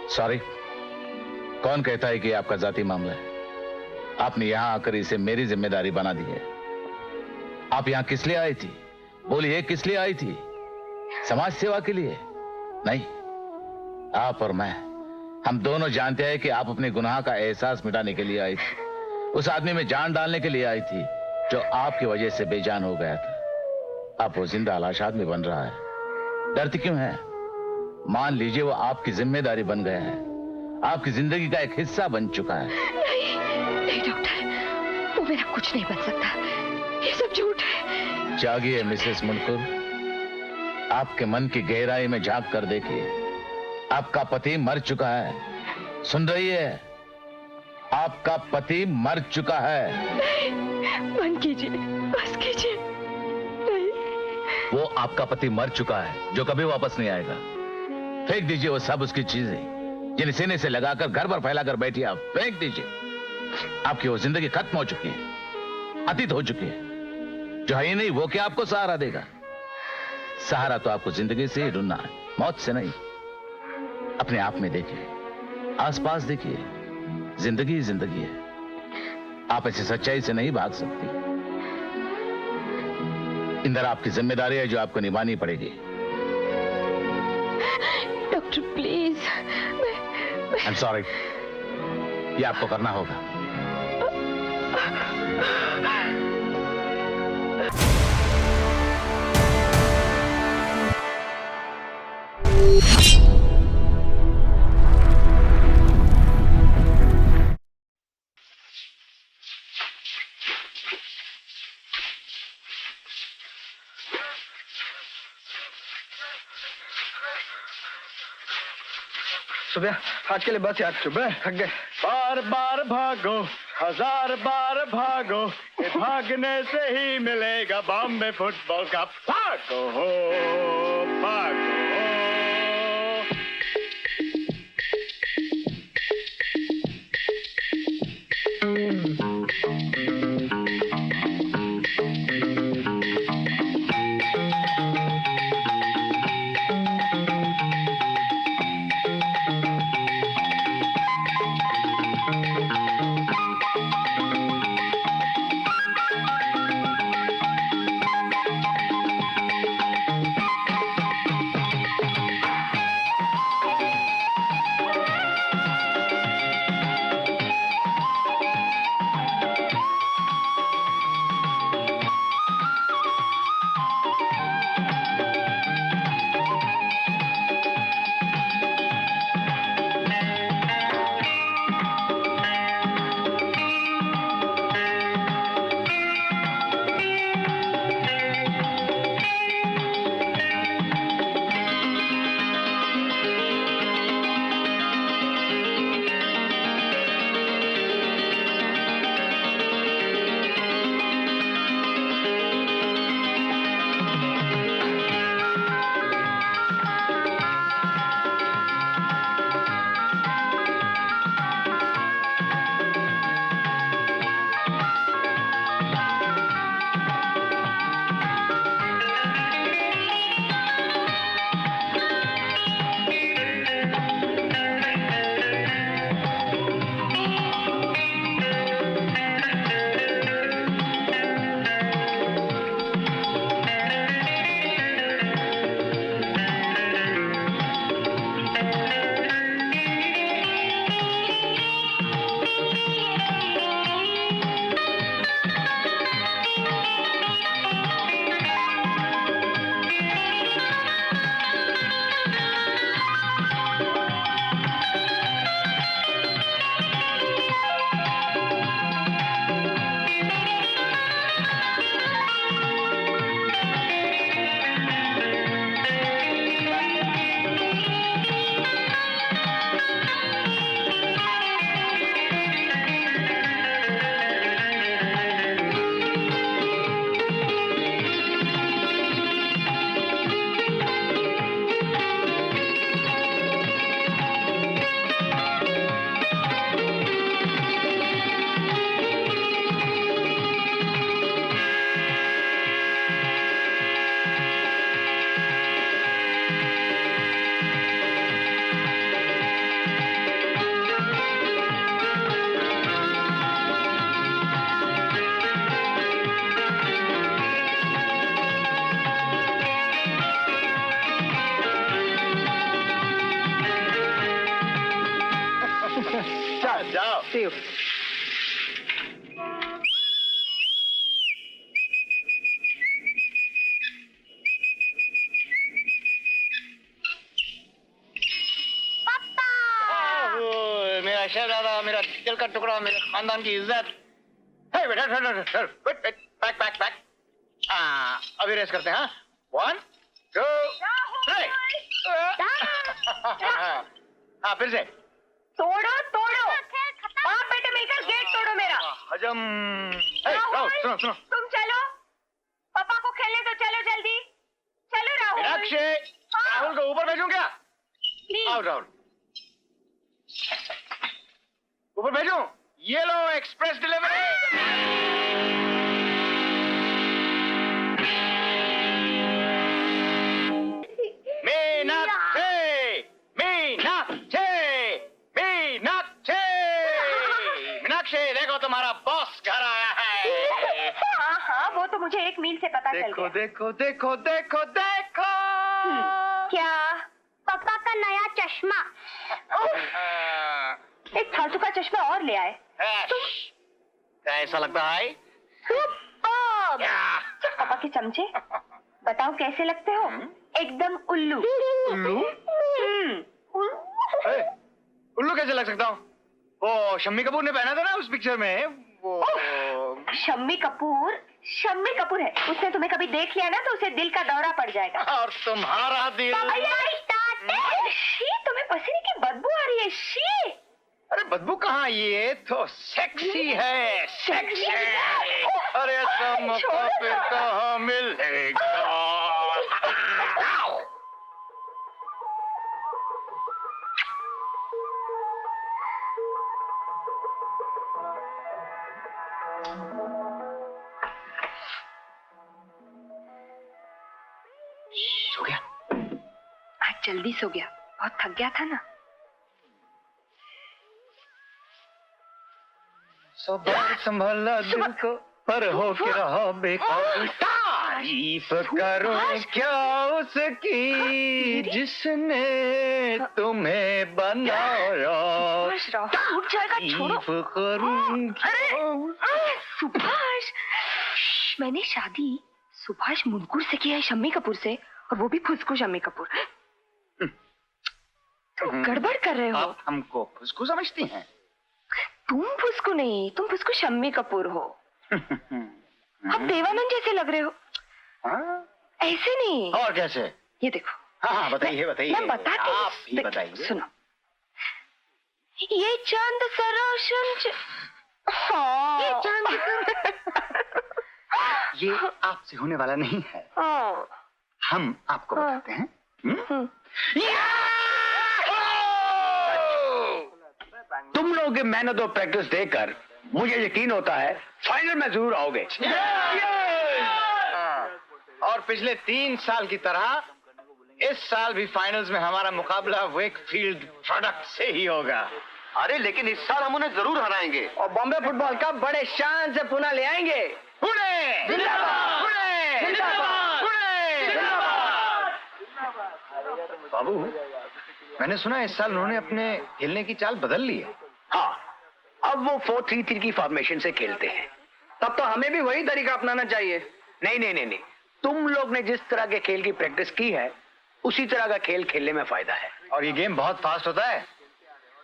Sorry, कौन कहता है कि आपका जाती मामला है? आपने यहां आकर इसे मेरी जिम्मेदारी बना दी है। आप यहां किस लिए आई थी? बोलिए, किस लिए आई थी? समाज सेवा के लिए? नहीं, आप और मैं, हम दोनों जानते हैं कि आप अपने गुनाह का एहसास मिटाने के लिए आई थी। उस आदमी में जान डालने के लिए आई थी जो आपकी वजह से बेजान हो गया था। अब वो जिंदा लाश आदमी बन रहा है। डरती क्यों है? मान लीजिए वो आपकी जिम्मेदारी बन गया है, आपकी जिंदगी का एक हिस्सा बन चुका है। नहीं, नहीं डॉक्टर, वो मेरा कुछ नहीं बन सकता। ये सब झूठ है। जागिए मिसेस मुनकुर, आपके मन की गहराई में झांक कर देखिए। आपका पति मर चुका है। सुन रही है? आपका पति मर चुका है। नहीं, बंद कीजिए, बस कीजिए। नहीं, वो आपका पति मर चुका है जो कभी वापस नहीं आएगा। फेंक दीजिए वो सब उसकी चीजें जिन्हें सीने से लगाकर घर पर फैलाकर बैठी आप। फेंक दीजिए। आपकी वो जिंदगी खत्म हो चुकी है, अतीत हो चुकी है। जो है ही नहीं वो क्या आपको सहारा देगा? सहारा तो आपको जिंदगी से ही ढूंढना है, मौत से नहीं। अपने आप में देखिए, आसपास देखिए, जिंदगी ही जिंदगी है। आप ऐसी सच्चाई से नहीं भाग सकती। इंदर आपकी जिम्मेदारी है जो आपको निभानी पड़ेगी। Doctor please, I am sorry, ये आपको करना होगा। सुबह आज के लिए बस यार, सुबह थक गए। बार बार भागो, हजार बार भागो, ये भागने से ही मिलेगा बॉम्बे फुटबॉल का। भागो हो, भागो। चल जाओ। See you. मेरा शहजादा, मेरा दिल का टुकड़ा, मेरे खानदान की इज्जत। हे बेटा, बैक बैक बैक। अभी रेस करते हैं। हाँ, 1 2 3। हाँ, फिर से तोड़ो तोड़ो, बाप बेटे मिलकर गेट तोड़ो मेरा। हजम। राहुल, सुनो सुनो। तुम चलो, पापा को खेलने दो, चलो जल्दी चलो राहुल। मीनाक्षी, राहुल को ऊपर भेजूं क्या? प्लीज। आओ राहुल, ऊपर भेजूं? ये लो एक्सप्रेस डिलीवरी। मीनाक्षी, देखो तुम्हारा बॉस घर आया है। हाँ हाँ, वो तो मुझे 1 मील से पता चल देखो गया। देखो देखो देखो देखो। क्या? पापा का नया चश्मा। एक फालतू का चश्मा और ले आए। क्या ऐसा लगता है? सुपर! पापा के चमचे, बताओ कैसे लगते हो? एकदम उल्लू। उल्लू? उल्लू कैसे लग सकता हूँ? वो शम्मी कपूर ने पहना था ना उस पिक्चर में, वो शम्मी कपूर है। उसने तुम्हें कभी देख लिया ना तो उसे दिल का दौरा पड़ जाएगा। और तुम्हारा दिल। शी, तुम्हें पसीने की बदबू आ रही है। शी। अरे बदबू कहाँ, ये तो सेक्सी है, सेक्सी। अरे ऐसा मौका फिर कहाँ मिलेगा? सो गया? आज जल्दी सो गया, बहुत थक गया था ना। सबर संभाला दिल को, पर हो के रहा बेकार। तारीफ करो क्या उसकी जिसने तुम्हें बनाया। उठ जाएगा, छोड़ो। तारीफ करूं अरे सुभाष, मैंने शादी सुभाष मुनकुर से किया है, शम्मी कपूर से, और वो भी फुसकू शम्मी कपूर। तुम गड़बड़ कर रहे हो। आप हमको फुसकू समझती हैं? तुम फुसकू नहीं, तुम फुसकू शम्मी कपूर हो। आप देवानंद जैसे लग रहे हो। हाँ? ऐसे नहीं। और कैसे? ये देखो। हाँ हाँ, बताइए बताइए। मैं बताती हूँ। आप ही बताइए। सुनो, ये चांद सा रोशन हाँ। ये चांद ये आपसे होने वाला नहीं है। हाँ। हम आपको बताते हैं। तुम लोगों की मेहनत और प्रैक्टिस देखकर मुझे यकीन होता है फाइनल में जरूर आओगे। और पिछले 3 साल की तरह इस साल भी फाइनल्स में हमारा मुकाबला वेकफील्ड प्रोडक्ट से ही होगा। अरे लेकिन इस साल हम उन्हें जरूर हराएंगे और बॉम्बे फुटबॉल कप बड़े शान से पुनः ले आएंगे। पुणे! जिंदाबाद! पुणे! जिंदाबाद! पुणे! जिंदाबाद! बाबू, मैंने सुना इस साल उन्होंने अपने खेलने की चाल बदल ली है। हाँ, अब वो 4-3-3 की फॉर्मेशन से खेलते हैं। तब तो हमें भी वही तरीका अपनाना चाहिए। नहीं नहीं नहीं नहीं, तुम लोग ने जिस तरह के खेल की प्रैक्टिस की है उसी तरह का खेल खेलने में फायदा है। और ये गेम बहुत फास्ट होता है,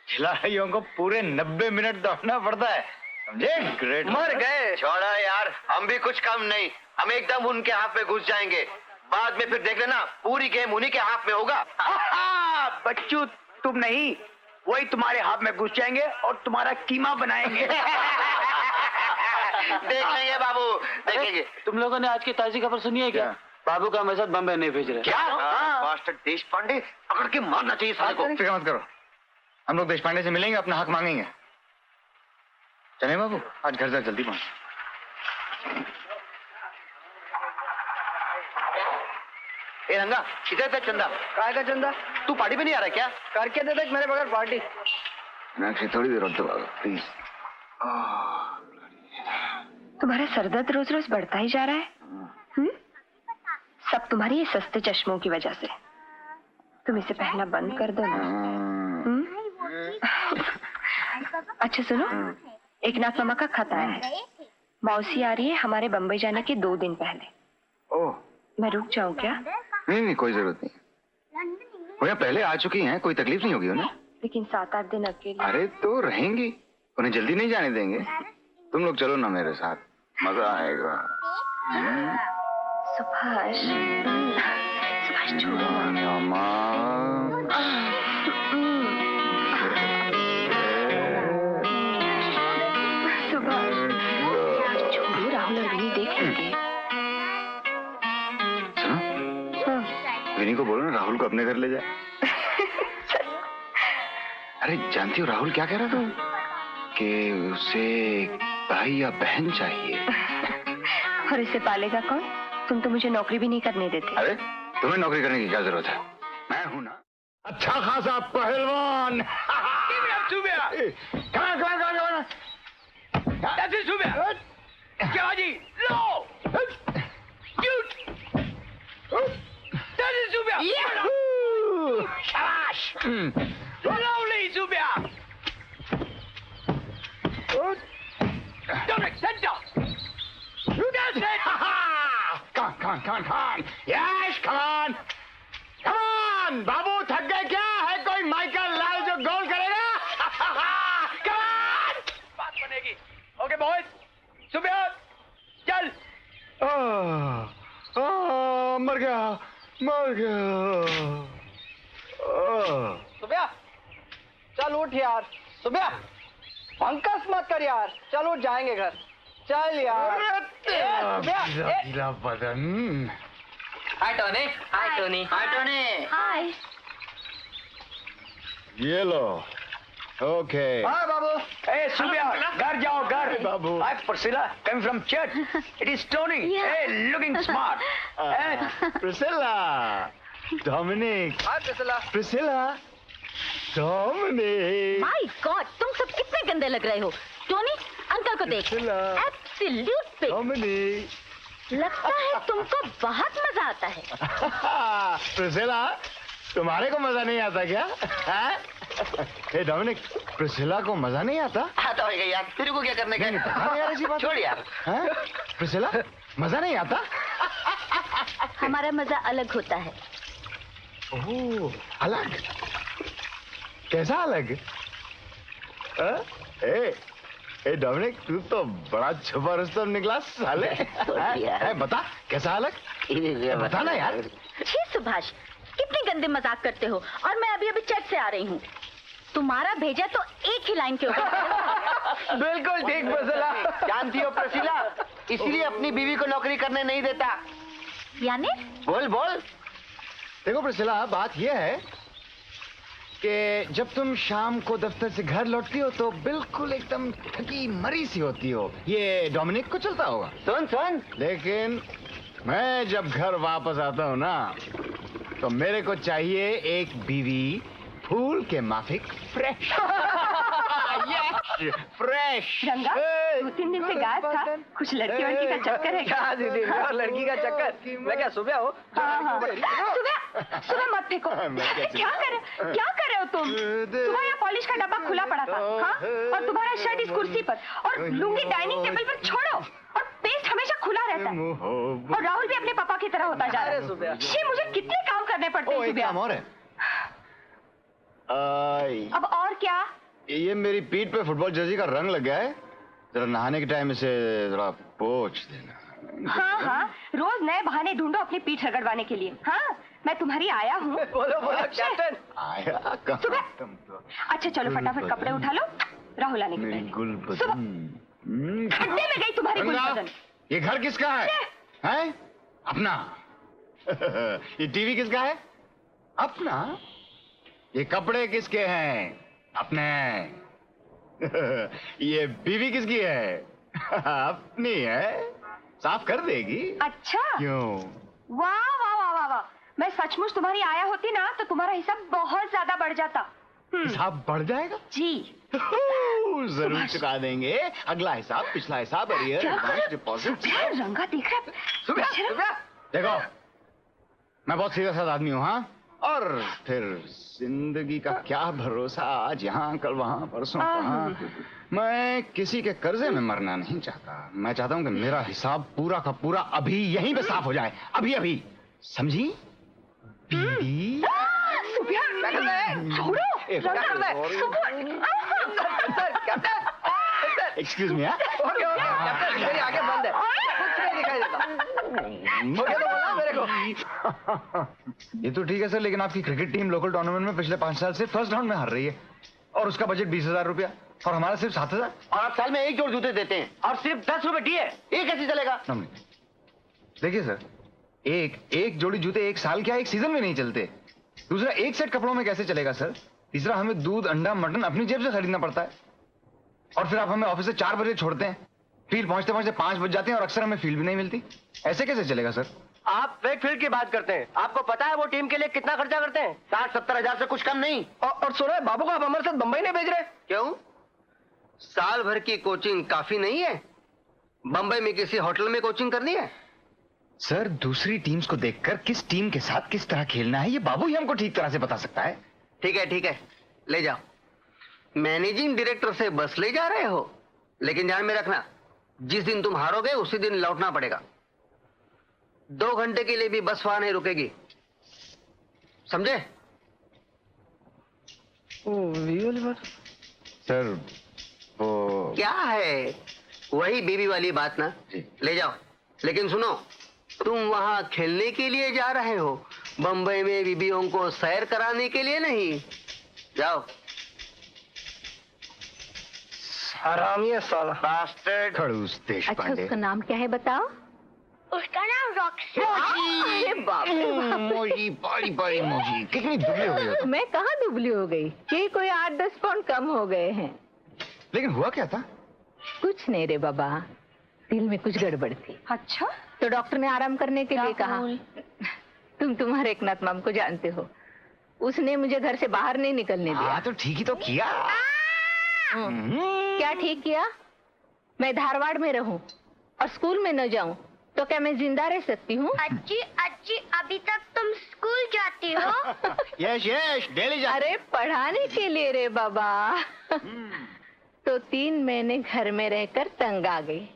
खिलाड़ियों को पूरे 90 मिनट दौड़ना पड़ता है, समझे? ग्रेट। मर गए। छोड़ा यार, हम भी कुछ कम नहीं। हम एकदम उनके हाथ में घुस जाएंगे। बाद में फिर देख लेना, पूरी गेम उन्हीं के हाथ में होगा। बच्चू, तुम नहीं, वही तुम्हारे हाथ में घुस जाएंगे और तुम्हारा कीमा बनाएंगे। देख लेंगे बाबू, देखेंगे। तुम लोगों ने आज की ताजी खबर सुनी है क्या? बाबू का मैसेज बम्बई नहीं भेज रहे। क्या? मास्टर देश पांडे पकड़ के मारना चाहिए साले को। फिक्र मत करो, हम लोग देश पांडे से मिलेंगे, अपना हक मांगेंगे। चले बाबू, आज घर जा, जल्दी पहुंच। ए रंगा, इधर से चंदा। काय का चंदा? तू पार्टी पे नहीं आ रहा क्या? करके दे देख मेरे बगैर पार्टी। मीनाक्षी, थोड़ी देर और दबा दो, प्लीज। तुम्हारा सरदर्द रोज रोज बढ़ता ही जा रहा है। सब तुम्हारी ये सस्ते चश्मों की वजह से। तुम इसे पहनना बंद कर दो ना। अच्छा सुनो, एक नाथ मामा का खत आया है। मौसी आ रही है हमारे बम्बई जाने के 2 दिन पहले। ओह, मैं रुक जाऊं क्या? नहीं नहीं, कोई जरूरत नहीं। वो यहाँ पहले आ चुकी हैं, कोई तकलीफ नहीं होगी उन्हें। लेकिन 7-8 दिन अकेले। अरे तो रहेंगी, उन्हें जल्दी नहीं जाने देंगे। तुम लोग चलो ना मेरे साथ, मजा आएगा। सुभाष, सुभाष छोड़ो। मामा सुभाष छोड़ो, राहुल और विनी देख लेंगे। सुनो, विनी को बोलो ना राहुल को अपने घर ले जाए। अरे जानती हो राहुल क्या कह रहा था? कि उसे भाई या बहन चाहिए। और इसे पालेगा कौन? तुम तो मुझे नौकरी भी नहीं करने देते। अरे तुम्हें नौकरी करने की क्या जरूरत है? मैं हूं ना अच्छा खासा पहलवान। क्या जी? लो। शाबाश। Lovely, Zubia. Dominic, stand up. That's it. Come on. Yes, come on. Come on. बाबू थक गए क्या? है कोई माइकल लाल जो गोल करेगा? Come on. बात बनेगी. Okay, boys. Zubia, चल. मर गया. सुबह चल उठ यार, सुबह पंकज मत कर यार, चल उठ जाएंगे घर, चल यार। ढीला बदन. हाय टोनी, हाय टोनी, हाय टोनी। हाय। ये लो. ओके. हाँ बाबू. ए सुबह घर जाओ घर. बाबू. Hi Priscilla, coming from church. It is Tony. Yeah. Hey, looking smart. Priscilla. Dominic. Hi Priscilla. Dominic. My God, तुम सब कितने गंदे लग रहे हो. टोनी, अंकल को देख. Absolute pig. Dominic. लगता है तुमको बहुत मजा आता है. प्रिसिला, तुम्हारे को मजा नहीं आता क्या? ए डोमिनिक, प्रिसिला को मजा नहीं आता? आता होगा यार, तेरे को क्या करने का? यार ऐसी बात छोड़ यार. प्रिसिला, मजा नहीं आता? हमारा मजा अलग होता है. ओह, अलग? कैसा अलग? ए डोमिनिक, तू तो बड़ा छुपा रुस्तम निकला साले. बता कैसा अलग? बता ना यार. छी सुभाष, कितने गंदे मजाक करते हो. और मैं अभी चर्च से आ रही हूँ. तुम्हारा भेजा तो एक ही लाइन के ऊपर. बिल्कुल ठीक प्रिसिला. जानती हो प्रिसिला, इसलिए अपनी बीवी को नौकरी करने नहीं देता. यानी बोल. देखो प्रिसिला, बात यह है कि जब तुम शाम को दफ्तर से घर लौटती हो तो बिल्कुल एकदम थकी मरी सी होती हो. ये डोमिनिक को चलता होगा. सुन. लेकिन मैं जब घर वापस आता हूँ ना, तो मेरे को चाहिए एक बीवी फूल के माफिक फ्रेश. फ्रेश. रंगा, 2-3 दिन से गायब था. कुछ लड़की वड़की का चक्कर है क्या? दीदी, और लड़की का चक्कर. मैं क्या सुबह हो? हाँ. सुबह मत फेंको. क्या कर रहे हो तुम? सुबह यहाँ पॉलिश का डब्बा खुला पड़ा था. हाँ? और तुम्हारा शर्ट इस कुर्सी पर और लुंगी डाइनिंग टेबल पर छोड़ो. और पेस्ट हमेशा खुला रहता है. और राहुल भी अपने पापा की तरह होता जा रहा है. शी, मुझे कितने काम करने पड़ते हैं एक काम सुबह. और है. अब और क्या? ये मेरी पीठ पे फुटबॉल जर्सी का रंग लग गया है. जरा नहाने के टाइम इसे जरा पोंछ देना. हाँ, रोज नए बहाने ढूंढो अपनी पीठ रगड़वाने के लिए. हाँ, मैं तुम्हारी आया हूँ. बोलो कैप्टन. आया कहाँ सुबह. तुम तो. अच्छा चलो फटाफट कपड़े उठा लो. राहुल आने के मेरी पहले. गुल सुबह. बदन. खड्डे में गई तुम्हारी गुल रंगा, बदन. ये घर किसका है? हैं? अपना. ये टीवी किसका है? अपना. ये कपड़े किसके हैं? अपने. ये बीवी किसकी है? अपनी है. साफ कर देगी. अच्छा. क्यों? वाह. मैं सचमुच तुम्हारी आया होती ना तो तुम्हारा हिसाब बहुत ज्यादा बढ़ जाता. हिसाब बढ़ जाएगा? जी. जरूर चुका देंगे. अगला हिसाब, पिछला हिसाब, अरियर, एडवांस, डिपॉजिट. रंगा देख रहा है. सुबह. देखो, मैं बहुत सीधा साधा आदमी हूँ. हाँ, और फिर जिंदगी का क्या भरोसा, आज यहाँ कल वहाँ परसों वहाँ। मैं किसी के कर्जे में मरना नहीं चाहता। मैं चाहता हूँ कि मेरा हिसाब पूरा का पूरा अभी यहीं पे साफ हो जाए, अभी अभी, समझी? बीबी सुबिया, क्या कर रहा है? छोड़ो, क्या कर रहा है? Excuse me. ओके कैप्टन, मेरी आंखें बंद है, कुछ नहीं दिखाई देता। ओके तो बोला मेरे को। ये तो ठीक है सर, लेकिन आपकी क्रिकेट टीम लोकल टूर्नामेंट में पिछले 5 साल से फर्स्ट राउंड में हार रही है और उसका बजट 20,000 रुपया और हमारा सिर्फ 7,000। और आप साल में 1 जोड़ जूते देते हैं और सिर्फ 10 रुपए दिए, ये कैसे चलेगा? देखिए सर, एक जोड़ी जूते 1 साल क्या 1 सीजन में नहीं चलते। दूसरा, 1 सेट कपड़ों में कैसे चलेगा सर? तीसरा, हमें दूध अंडा मटन अपनी जेब से खरीदना पड़ता है और फिर आप हमें ऑफिस से 4 बजे छोड़ते हैं, फील्ड पहुंचते पहुंचते 5 बज जाते हैं और अक्सर हमें फील्ड भी नहीं मिलती। ऐसे कैसे चलेगा सर? आप फेक फील्ड की बात करते हैं, आपको पता है वो टीम के लिए कितना खर्चा करते हैं? 60-70 हजार से कुछ कम नहीं। और सुनो है, बाबू को आप हमारे साथ बम्बई नहीं भेज रहे? क्यों? साल भर की कोचिंग काफी नहीं है? बंबई में किसी होटल में कोचिंग करनी है? सर, दूसरी टीम्स को देखकर किस टीम के साथ किस तरह खेलना है ये बाबू ही हमको ठीक तरह से बता सकता है। ठीक है, ले जाओ। मैनेजिंग डायरेक्टर से बस ले जा रहे हो, लेकिन ध्यान में रखना, जिस दिन तुम हारोगे उसी दिन लौटना पड़ेगा। 2 घंटे के लिए भी बस वहां नहीं रुकेगी, समझे? सर वो क्या है, वही बीवी वाली बात ना। ले जाओ, लेकिन सुनो, तुम वहां खेलने के लिए जा रहे हो, बंबई में बीबियों को सैर कराने के लिए नहीं। जाओ। हरामी है साला। बास्टर्ड। खड़ूस अच्छा, देशपांडे। उसका नाम क्या है बताओ? उसका नाम रॉक्सी। अरे बाप रे बाप। मोजी, बड़ी मोजी, कितनी दुबली हो गई हो तुम। मैं कहाँ दुबली हो गई? ये कोई 8-10 पाउंड कम हो गए हैं। लेकिन हुआ क्या था? कुछ नहीं रे बाबा, दिल में कुछ गड़बड़ थी। अच्छा, तो डॉक्टर ने आराम करने के लिए कहा। तुम तुम्हारे एकनाथ माम को जानते हो, उसने मुझे घर से बाहर नहीं निकलने दिया। हाँ तो ठीक ही तो किया। क्या ठीक किया? मैं धारवाड़ में रहूं और स्कूल में न जाऊं तो क्या मैं जिंदा रह सकती हूँ? अच्छी, अभी तक तुम स्कूल जाती हो? यश डेली जा। अरे पढ़ाने के लिए रे बाबा। तो 3 महीने घर में रहकर तंग आ गई।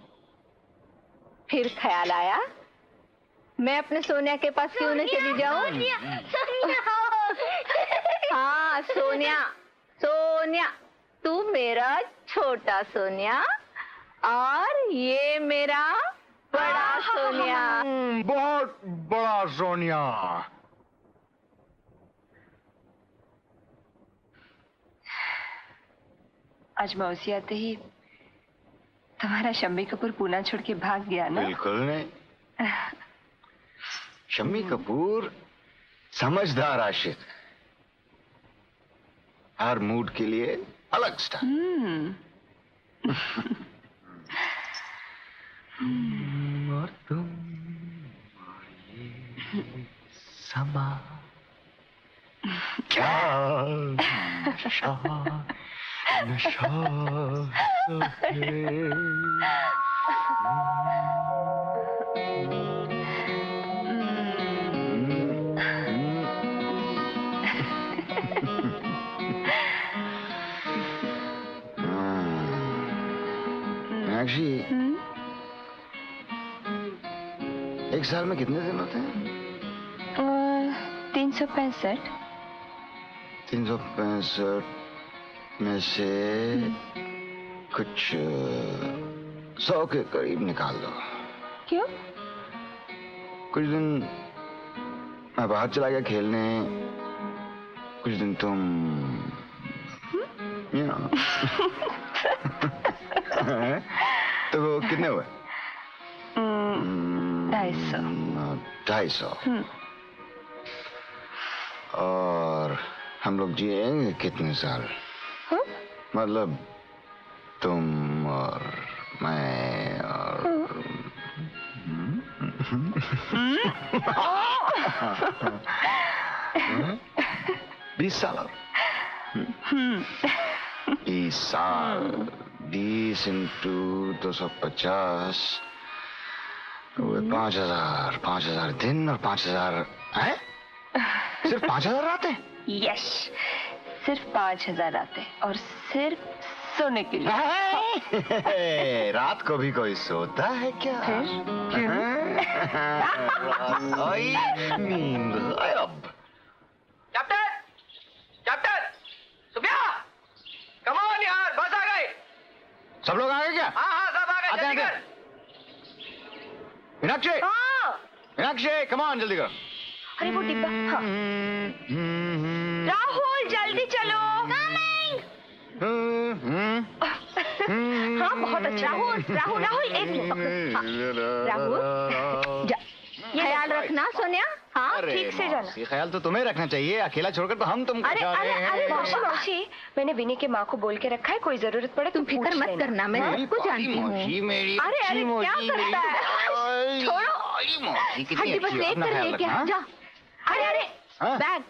फिर ख्याल आया मैं अपने सोनिया के पास क्यों न चली जाऊं? हाँ सोनिया, तू मेरा छोटा सोनिया और ये मेरा बड़ा सोनिया। बहुत बड़ा सोनिया। आज मौसी आते ही तुम्हारा शम्मी कपूर पूना छोड़ के भाग गया ना? बिल्कुल नहीं। शम्मी कपूर समझदार आशिक, हर मूड के लिए अलग स्टाइल। और तुम ये समा क्या नशा मीनाक्षी, 1 साल में कितने दिन होते हैं? 365। 365 में से कुछ 100 के करीब निकाल दो। क्यों? कुछ दिन मैं बाहर चला गया खेलने, कुछ दिन तुम you know. तो वो कितने हुए? 250। और हम लोग जिएंगे कितने साल? मतलब तुम और मैं और 20 साल और 20 साल, 20 इंटू 250 हुए 5,000 दिन और 5,000 है? सिर्फ 5,000 रात है? यस, सिर्फ 5,000 आते और सिर्फ सोने के लिए। रात को भी कोई सोता है क्या? रसोई नींद गायब। कैप्टन, कैप्टन, सुबिया, कम ऑन यार, बस आ गए। सब लोग आ गए क्या? हाँ हाँ, सब आ गए, आते जल्दी हैं, कर। मीनाक्षी, हाँ, मीनाक्षी, कम ऑन, जल्दी करो। अरे वो डिब्बा। हाँ, राहुल जल्दी चलो। हाँ बहुत अच्छा। राहुल राहुल राहुल एक मिनट। हाँ, राहुल ख्याल रखना सोनिया। हाँ अरे ठीक से जाना। मौसी, ख्याल तो तुम्हें रखना चाहिए, अकेला छोड़कर तो हम तुमको अरे जा अरे रहे अरे हैं। मौसी मौसी, मैंने विनी के माँ को बोल के रखा है, कोई जरूरत पड़े तुम तो फिक्र पूछ मत लेना। करना, मैं हाँ? सबको जानती हूँ। मौसी मेरी अरे अच्छी अरे क्या मौसी करता है? मेरी। छोड़ो। आई मौसी कितनी हड्डी बस अच्छी है, अपना लेकर ख्याल लेके रखना, आ जा। अरे अरे हाँ? बैग।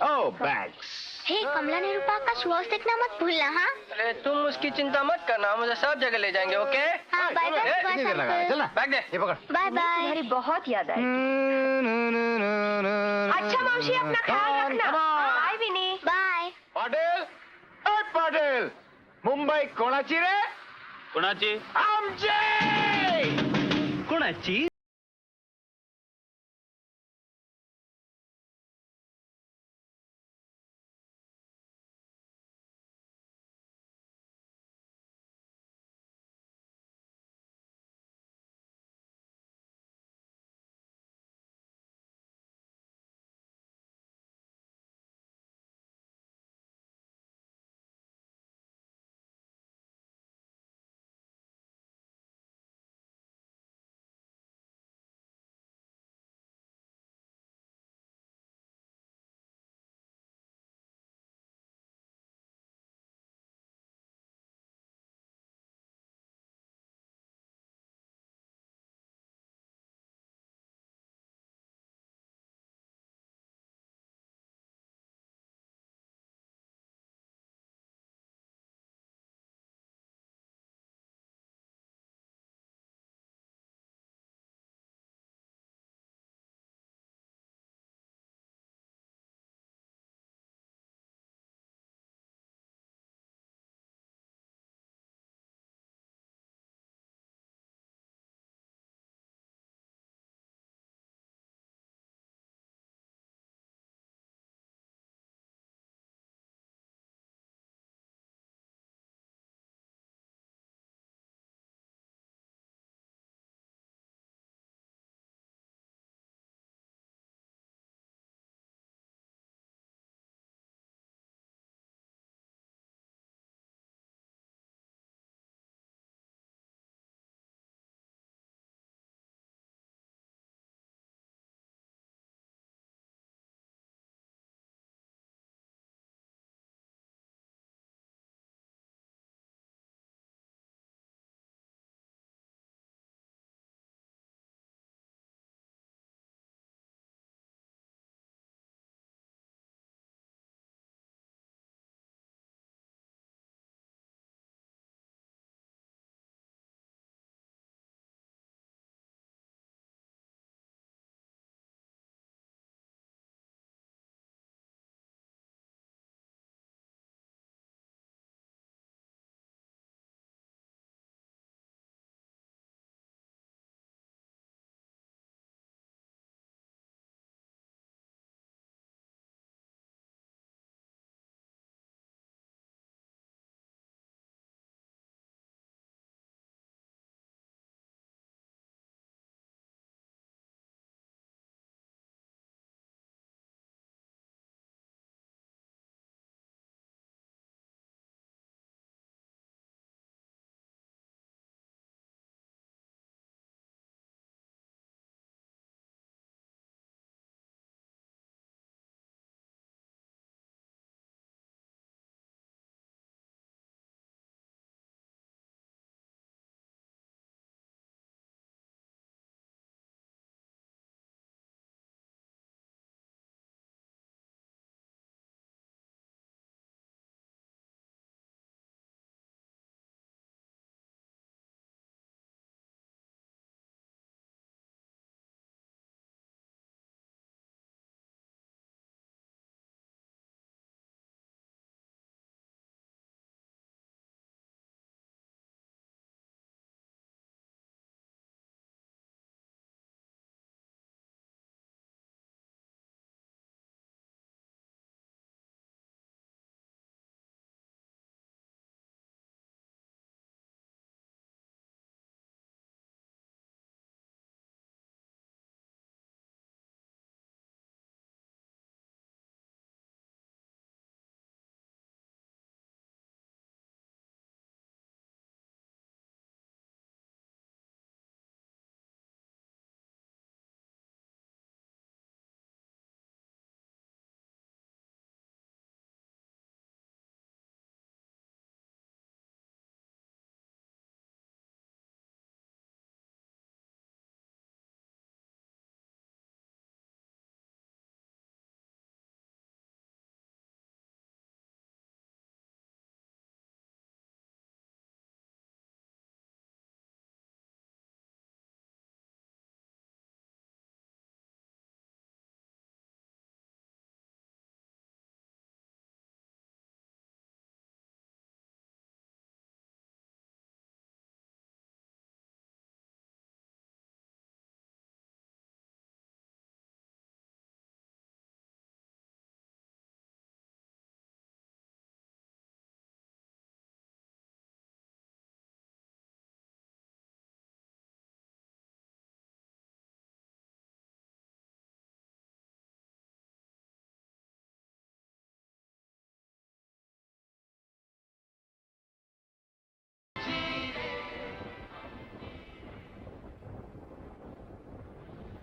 ओह, बैग्स। हे कमला निरूपा का शो देखना मत भूलना। हाँ अरे तुम उसकी चिंता मत करना, मुझे सब जगह ले जाएंगे, ओके? हाँ बाय बाय कितनी देर लगा है? चल ना, बैग दे। ये पकड़। Bye bye. तुम्हारी बहुत याद आई। अच्छा मौसी, अपना ख्याल रखना। बाय विनी। बाय। पाटिल, ए पाटिल, मुंबई कोणाची रे? कोणाची? आमची! कोणाची?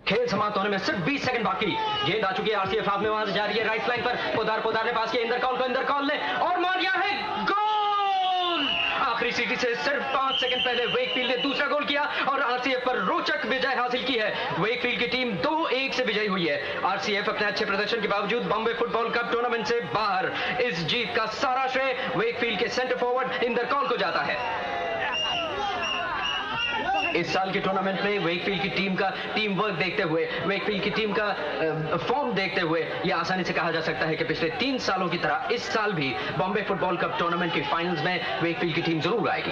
खेल समाप्त होने में सिर्फ 20 सेकंड बाकी। गेंद आ चुकी है आरसीएफ हाफ में, वहां से जा रही है राइट फ्लैंक पर। पोदार ने पास किया इंदर कौल ने और मार दिया है गोल। आखिरी सीटी से सिर्फ 5 सेकंड पहले वेकफील्ड ने दूसरा गोल किया और आरसीएफ पर रोचक विजय हासिल की है। वेकफील्ड की टीम 2-1 से विजयी हुई है। आरसीएफ अपने अच्छे प्रदर्शन के बावजूद बॉम्बे फुटबॉल कप टूर्नामेंट से बाहर। इस जीत का सारा श्रेय वेकफील्ड के सेंटर फॉरवर्ड इंदर कौल को जाता है। इस साल के टूर्नामेंट में वेकफील्ड की टीम का टीम वर्क देखते हुए, वेकफील्ड की टीम का फॉर्म देखते हुए यह आसानी से कहा जा सकता है कि पिछले 3 सालों की तरह इस साल भी बॉम्बे फुटबॉल कप टूर्नामेंट के फाइनल्स में वेकफील्ड की टीम जरूर आएगी।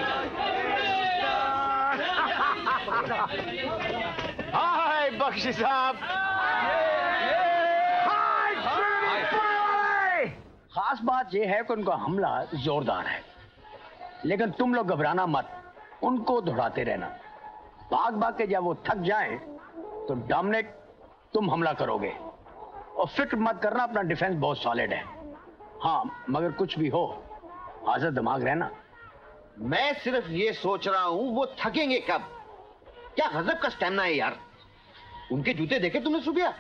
हाय बख्शी साहब। खास बात यह है कि उनका हमला जोरदार है, लेकिन तुम लोग घबराना मत, उनको दौड़ाते रहना। भाग भाग के जब वो थक जाएं तो डोमिनिक तुम हमला करोगे। और फिक्र मत करना, अपना डिफेंस बहुत सॉलिड है। हाँ, मगर कुछ भी हो हाजिर दिमाग रहना। मैं सिर्फ ये सोच रहा हूं वो थकेंगे कब। क्या गजब का स्टैमिना है यार। उनके जूते देखे तुमने सुबह?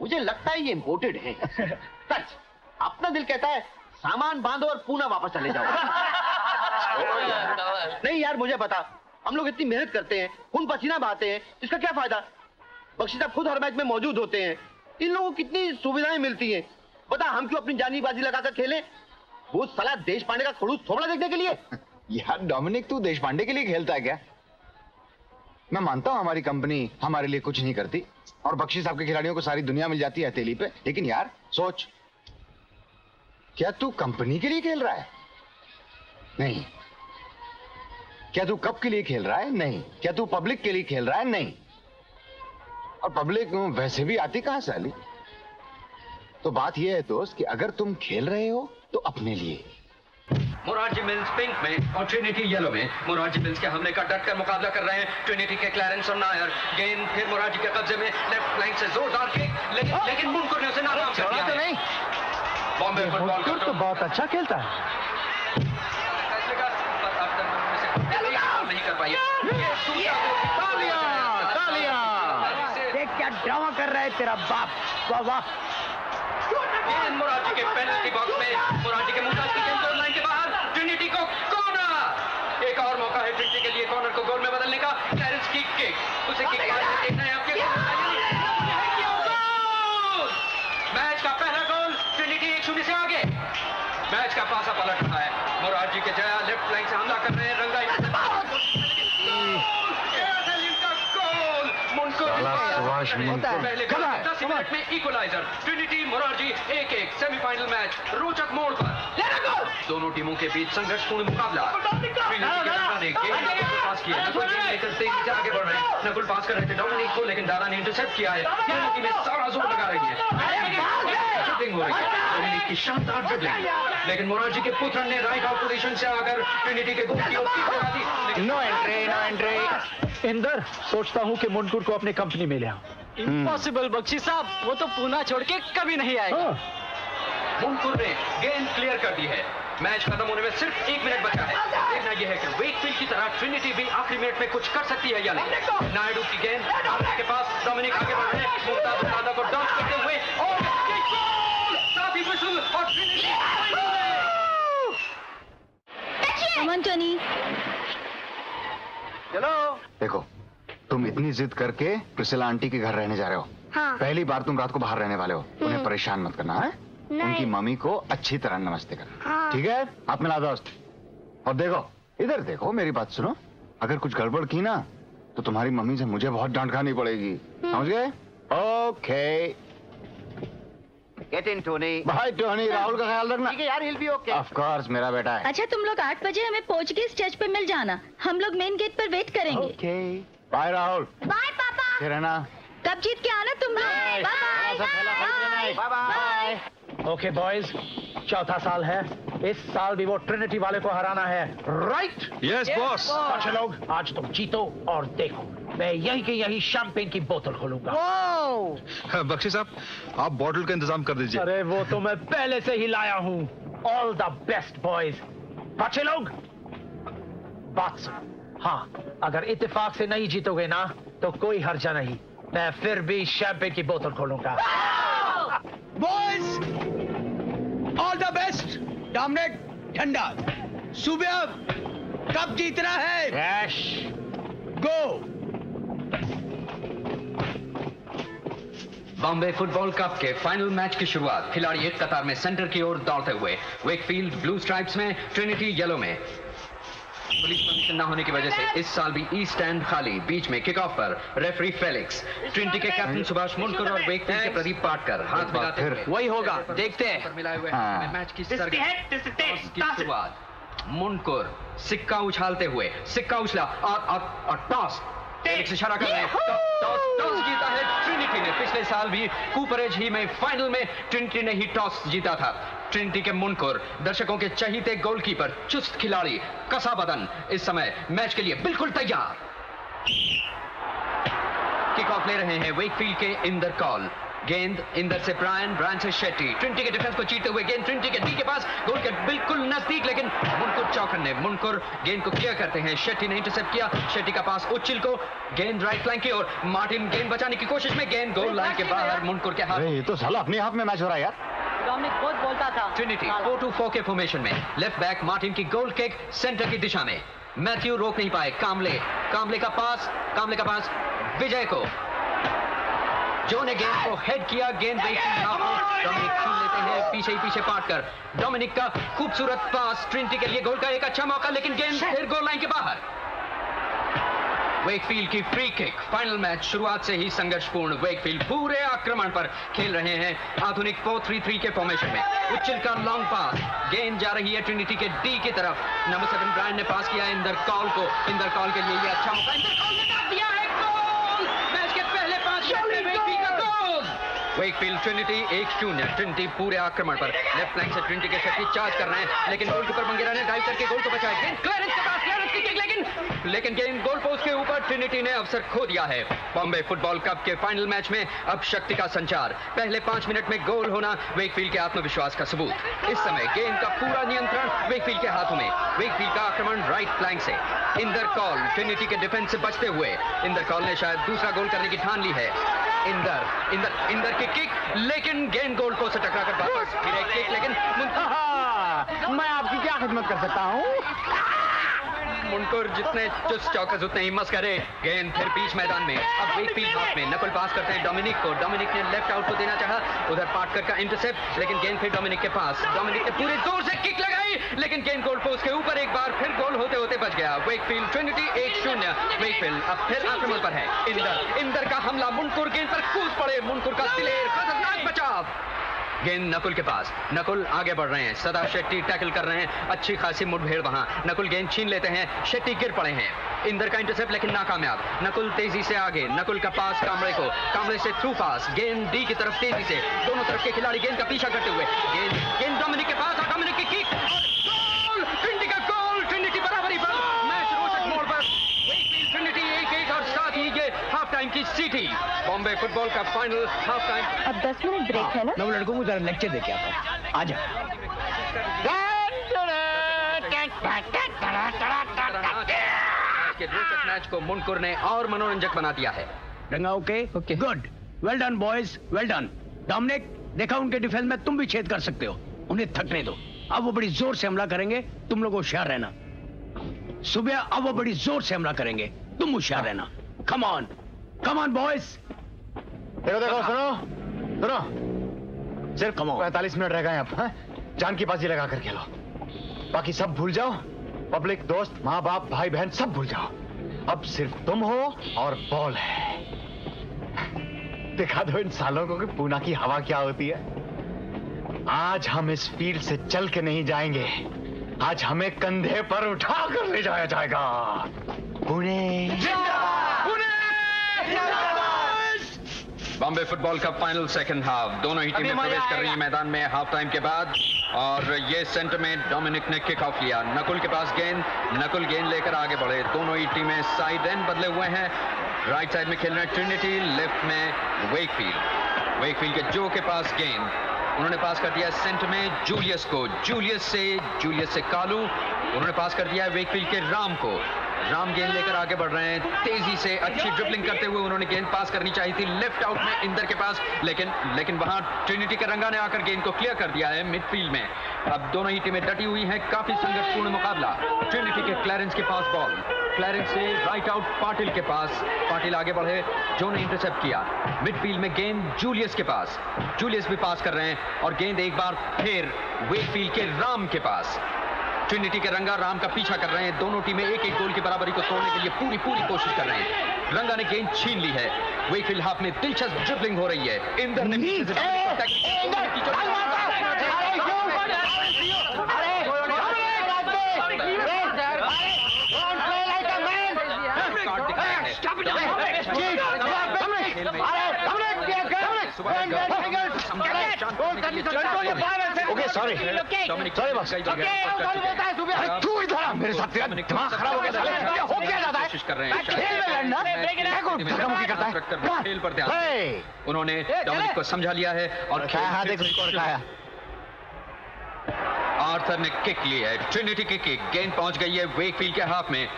मुझे लगता है ये इंपोर्टेड है। सच, अपना दिल कहता है सामान बांधो और पूना वापस चले जाओ। नहीं यार, मुझे पता, हम लोग इतनी मेहनत करते हैं, खून पसीना बहाते हैं, इसका क्या फायदा। बख्शी साहब खुद हर मैच में मौजूद होते हैं, इन लोगों को कितनी सुविधाएं मिलती हैं। बता, हम क्यों अपनी जानी बाजी लगाकर खेलें? वो साला देश पांडे का खड़ूस थोबड़ा देखने के लिए। यार डोमिनिक, तू देश पांडे के लिए खेलता है क्या? मैं मानता हूं हमारी कंपनी हमारे लिए कुछ नहीं करती और बख्शी साहब के खिलाड़ियों को सारी दुनिया मिल जाती है हथेली पे, लेकिन यार सोच, क्या तू कंपनी के लिए खेल रहा है? नहीं। क्या तू कप के लिए खेल रहा है? नहीं। क्या तू पब्लिक के लिए खेल रहा है? नहीं। और पब्लिक वैसे भी आती कहां से अली? तो बात यह है दोस्त कि अगर तुम खेल रहे हो तो अपने लिए। मोरारजी मिल्स पिंक में और ट्रिनिटी येलो में मोरारजी मिल्स के हमले का डटकर मुकाबला कर रहे हैं ट्रिनिटी के क्लैरेंस और नायर। गेंद फिर मोरारजी के कब्जे में, लेफ्ट फ्लैंक से जोरदार किक, लेकिन मुनकुर ने उसे नाकाम कर दिया है। बॉम्बे फुटबॉल का तो बहुत अच्छा खेलता है। नहीं कर पाई। देख क्या ड्रामा कर रहा है तेरा बाप। वाह वाह। गेंद मोरारजी के पेनल्टी बॉक्स में, मोरारजी के मुंह की गेंद गोल लाइन के बाहर, ट्रिनिटी को कॉर्नर। एक और मौका है ट्रिनिटी के लिए कॉर्नर को गोल में बदलने का। क्लैरेंस की किक, उसे किक देखना है आपके। मैच का पहला गोल, ट्रिनिटी 1-0 से आगे। मैच का पासा पलट रहा है। मोरारजी के जया लेफ्ट फ्लैंक से हमला कर रहे हैं। रंगाई पहले 10 मिनट में equaliser. Trinity Morarji 1-1 semifinal match रोचक मोड़ पर। दोनों टीमों के बीच संघर्षपूर्ण मुकाबला। पास किया, तेजी से आगे बढ़ रहे हैं। नकुल पास कर रहे थे डोमिनिक को, लेकिन दादा ने इंटरसेप्ट किया है। दोनों टीमें सारा जोर लगा रही है। ड्रिबलिंग हो रही है, डोमिनिक की शानदार ड्रिबलिंग, लेकिन मोरारजी के पुत्र ने राइट आउट पोजीशन से आकर ट्रिनिटी के गोल की ओर किक लगा दी। No entry. इंदर, सोचता हूँ कि मुनकुर को अपनी कंपनी में ले आओ। इम्पॉसिबल बख्शी साहब, वो तो पूना छोड़ के कभी नहीं आएगा। मुनकुर ने गेंद क्लियर कर दी है। मैच खत्म होने में सिर्फ 1 मिनट बचा है। देखना यह है कि वेकफील्ड की तरह ट्रिनिटी भी आखिरी मिनट में कुछ कर सकती है या नहीं। नायडू की गेंद के पास, डोमिनिक आगे बढ़ रहे हैं। मुमताज को डाउन करते हुए और साथ ही विसल और ट्रिनिटी। चलो। देखो, तुम इतनी जिद करके प्रिसिला आंटी के घर रहने जा रहे हो। हाँ। पहली बार तुम रात को बाहर रहने वाले हो। उन्हें परेशान मत करना है। उनकी मम्मी को अच्छी तरह नमस्ते करना। हाँ। ठीक है? आप मिला दोस्त। और देखो, इधर देखो, मेरी बात सुनो। अगर कुछ गड़बड़ की ना तो तुम्हारी मम्मी से मुझे बहुत डांट खानी पड़ेगी। समझ गए? ओके। Get in Tony. भाई टोनी, राहुल का ख्याल रखना। ठीक है यार, हिल भी ओके। ऑफ कोर्स, मेरा बेटा है। अच्छा, तुम लोग 8 बजे हमें पहुंच के स्टेज पे मिल जाना। हम लोग मेन गेट पर वेट करेंगे। ओके। बाय राहुल। बाय पापा। फिर है ना। कब जीत के आना तुम लोग। Bye bye. Bye bye. Okay boys, चौथा साल है। इस साल भी वो ट्रिनिटी वाले को हराना है, राइट? Yes boss. अच्छा लोग, आज तुम जीतो और देखो, मैं यही के यही शैंपेन की बोतल खोलूंगा। बख्शी साहब, आप बॉटल का इंतजाम कर दीजिए। अरे वो तो मैं पहले से ही लाया हूँ। All the best boys. बच्चे लोग, बात सुनो। हाँ, अगर इत्तेफाक से नहीं जीतोगे ना तो कोई हर्जा नहीं। मैं फिर भी शैंपेन की बोतल खोलूंगा। Boys, all the best. Dominic, ठंडा। सुबह कब जीतना है? Yash, go. Bombay football cup के फाइनल मैच की शुरुआत खिलाड़ी एक कतार में सेंटर की ओर दौड़ते हुए, वेकफील्ड ब्लू स्ट्राइप्स में, ट्रिनिटी येलो में। पुलिस परमिशन न होने की वजह से इस साल भी ईस्ट स्टैंड खाली, बीच में किक ऑफ पर रेफरी फेलिक्स, ट्रिनिटी के कैप्टन सुभाष मुंडकर और वेकफील्ड के प्रदीप पाटकर हाथ मिलाते हुए वही होगा, देखते हैं। पर मिलाए हुए मैच की शुरुआत। मुंडकर सिक्का उछालते हुए, सिक्का उछला और टॉस फेलिक्स इशारा कर रहे हैं। टॉस जीता है ट्रिनिटी ने। पिछले साल भी कूपरेज ही में फाइनल में ट्रिनिटी ने ही टॉस जीता था। ट्रिनिटी के मुंडकर दर्शकों के चहीते गोलकीपर, चुस्त खिलाड़ी, कसा बदन, इस समय मैच के लिए बिल्कुल तैयार। किक ऑफ ले रहे हैं वेकफील्ड के इंदर कॉल। गेंद इंदर से ब्रायन से शेट्टी। ट्रिनिटी के डिफेंस को चीरते हुए गेंद ट्रिनिटी के डी के पास, गोल के बिल्कुल नजदीक, लेकिन मुंडकर चौकन्ने। मुंडकर गेंद को क्लियर करते हैं। शेट्टी ने इंटरसेप्ट किया। शेट्टी का पास उच्चिल को, गेंद राइट फ्लैंक की ओर। मार्टिन गेंद बचाने की कोशिश में, गेंद गोल लाइन के बाहर मुंडकर के हाथ। ये तो साला अपने हाथ में मैच हो रहा है यार। डोमिनिक बहुत बोलता था। ट्रिनिटी 4-2-4 के फॉर्मेशन में, लेफ्ट बैक मार्टिन की गोल किक सेंटर की दिशा में। मैथ्यू रोक नहीं पाए। कामले का पास विजय को। जो ने गेंद को हेड किया, गेंद डोमिनिक छीन लेते हैं, पीछे पाटकर। डोमिनिक का खूबसूरत पास, ट्रिनिटी के लिए गोल का एक अच्छा मौका, लेकिन गेंद फिर गोल लाइन के बाहर। वेकफील्ड की फ्री किक। फाइनल मैच शुरुआत से ही संघर्षपूर्ण। वेकफील्ड पूरे आक्रमण पर खेल रहे हैं, आधुनिक 4-3-3 के फॉर्मेशन में। उच्चिल का लॉन्ग पास, गेंद जा रही है ट्रिनिटी के डी की तरफ। नंबर 7 ब्रायन ने पास किया इंदर कॉल को। इंदर कॉल के लिए ये अच्छा मौका, इंदर कॉल ने डाल दिया है गोल। मैच के पहले 5 मिनट में वेकफील्ड का गोल। Wakefield Trinity 1-0। ट्रिनिटी पूरे आक्रमण पर, लेफ्ट फ्लैंक से ट्रिनिटी के शक्ति चार्ज कर रहे हैं, लेकिन गोलकीपर मंगेरा ने डाइव करके गोल को बचाया। गेंद क्लियरेंस के पास, क्लियरेंस की किक, लेकिन गेंद गोल पोस्ट के ऊपर। ट्रिनिटी ने अवसर खो दिया है। बॉम्बे फुटबॉल कप के फाइनल मैच में अब शक्ति का संचार। पहले 5 मिनट में गोल होना वेकफील्ड के आत्मविश्वास का सबूत। इस समय गेंद का पूरा नियंत्रण वेकफील्ड के हाथों में। वेकफील्ड का आक्रमण राइट फ्लैंक से। इंदर कॉल ट्रिनिटी के डिफेंस से बचते हुए। इंदर कॉल ने शायद दूसरा गोल करने की ठान ली है। इंदर की किक, लेकिन गेंद गोल पोस्ट से टकराकर वापस। फिर एक किक, लेकिन मैं आपकी क्या खिदमत कर सकता हूँ? मुंडकर जितने चुस्त चौकस उतने ही मस्करे। गेंद फिर बीच मैदान में। अब वेकफील्ड हाफ में नकल पास करते हैं डोमिनिक को। डोमिनिक ने लेफ्ट आउट को देना चाहा, उधर पाटकर का इंटरसेप्ट, लेकिन गेंद फिर डोमिनिक के पास। डोमिनिक ने पूरे जोर से किक लगाई, लेकिन गेंद गोल पोस्ट के ऊपर एक बार फिर गोल होते होते बच गया। Wakefield Trinity 1-0। वेकफील्ड अब फिर आक्रमण पर है। इंदर का हमला, मुंडकर गेंद पर कूद पड़े। मुंडकर का दिलेर खतरनाक बचाव। गेंद नकुल के पास। नकुल आगे बढ़ रहे हैं। सदा शेट्टी टैकल कर रहे हैं। अच्छी खासी मुठभेड़ वहां। नकुल गेंद छीन लेते हैं। शेट्टी गिर पड़े हैं। इंदर का इंटरसेप्ट, लेकिन नाकामयाब। नकुल तेजी से आगे। नकुल का पास कामले को। कामले से थ्रू पास। गेंद डी की तरफ तेजी से। दोनों तरफ के खिलाड़ी गेंद का पीछा करते हुए। गेंद डोमिनिक के पास और डोमिनिक की किक। गोल! ट्रिनिटी का गोल! ट्रिनिटी बराबरी पर। मैच रोचक मोड़ पर। ट्रिनिटी 1-1 और साथ ही ये हाफ टाइम की सीटी। बॉम्बे फुटबॉल का फाइनल हाफ टाइम। अब 10 मिनट ब्रेक है ना? मैं वो लड़कों को जरा लेक्चर दे के आता हूँ। आजा। के रोचक मैच को मुंडकर ने और मनोरंजक बना दिया है। Ranga okay? Good, well done boys, well done. Dominic, देखा उनके डिफेंस में तुम भी छेद कर सकते हो, उन्हें थकने दो। अब वो बड़ी जोर से हमला करेंगे, तुम लोग होशियार रहना। सुबह अब वो बड़ी जोर से हमला करेंगे, तुम होशियार रहना। Come on boys. देखो सुनो, सिर्फ 45 मिनट रह गए अब। जान की बाजी लगा कर खेलो, बाकी सब भूल जाओ। पब्लिक, दोस्त, माँ बाप, भाई बहन सब भूल जाओ। अब सिर्फ तुम हो और बॉल है। दिखा दो इन सालों को कि पूना की हवा क्या होती है। आज हम इस फील्ड से चल के नहीं जाएंगे, आज हमें कंधे पर उठा कर ले जाया जाएगा। पुणे बॉम्बे फुटबॉल का फाइनल सेकंड हाफ। दोनों ही टीमें प्रवेश कर रही हैं मैदान में हाफ टाइम के बाद। और ये सेंटर में डोमिनिक ने किक ऑफ लिया। नकुल के पास गेंद। नकुल गेंद लेकर आगे बढ़े। दोनों ही टीमें साइड एंड बदले हुए हैं। राइट साइड में खेल रहे हैं ट्रिनिटी, लेफ्ट में वेकफील्ड के जो के पास गेंद। उन्होंने पास कर दिया सेंटर में जूलियस को। जूलियस से कालू। उन्होंने पास कर दिया है वेकफील्ड के राम को। राम गेंद लेकर आगे बढ़ रहे हैं तेजी से, अच्छी ड्रिबलिंग करते हुए उन्होंने गेंद पास करनी चाहिए थी लेफ्ट आउट में इंदर के पास, लेकिन वहां ट्रिनिटी के रंगा ने आकर गेंद को क्लियर कर दिया है मिडफील्ड में। अब दोनों ही टीमें डटी हुई हैं, काफी संघर्षपूर्ण मुकाबला। ट्रिनिटी के क्लैरेंस के पास बॉल, क्लैरेंस से राइट आउट पाटिल के पास, पाटिल आगे बढ़े, जो ने इंटरसेप्ट किया। मिडफील्ड में गेंद जूलियस के पास, जूलियस भी पास कर रहे हैं और गेंद एक बार फिर वेकफील्ड के राम के पास। ट्रिनिटी के रंगा राम का पीछा कर रहे हैं, दोनों टीमें एक एक गोल की बराबरी को तोड़ने के लिए पूरी कोशिश कर रहे हैं। रंगा ने गेंद छीन ली है, वेकफील्ड हाफ में दिलचस्प ड्रिबलिंग हो रही है। इंदर ने पीछे से ओके सॉरी बॉस। तू इधर आ, मेरे साथ तेरा दिमाग खराब हो गया साले। क्या हो क्या जाता है? कोशिश कर रहे हैं खेल में लड़ना धक्का-मुक्की करता है। खेल पर ध्यान। उन्होंने डोमिनिक को समझा लिया है और आर्थर ने किक ली है, ट्रिनिटी की किक, गेंद पहुंच गई है वेकफील्ड के हाफ में।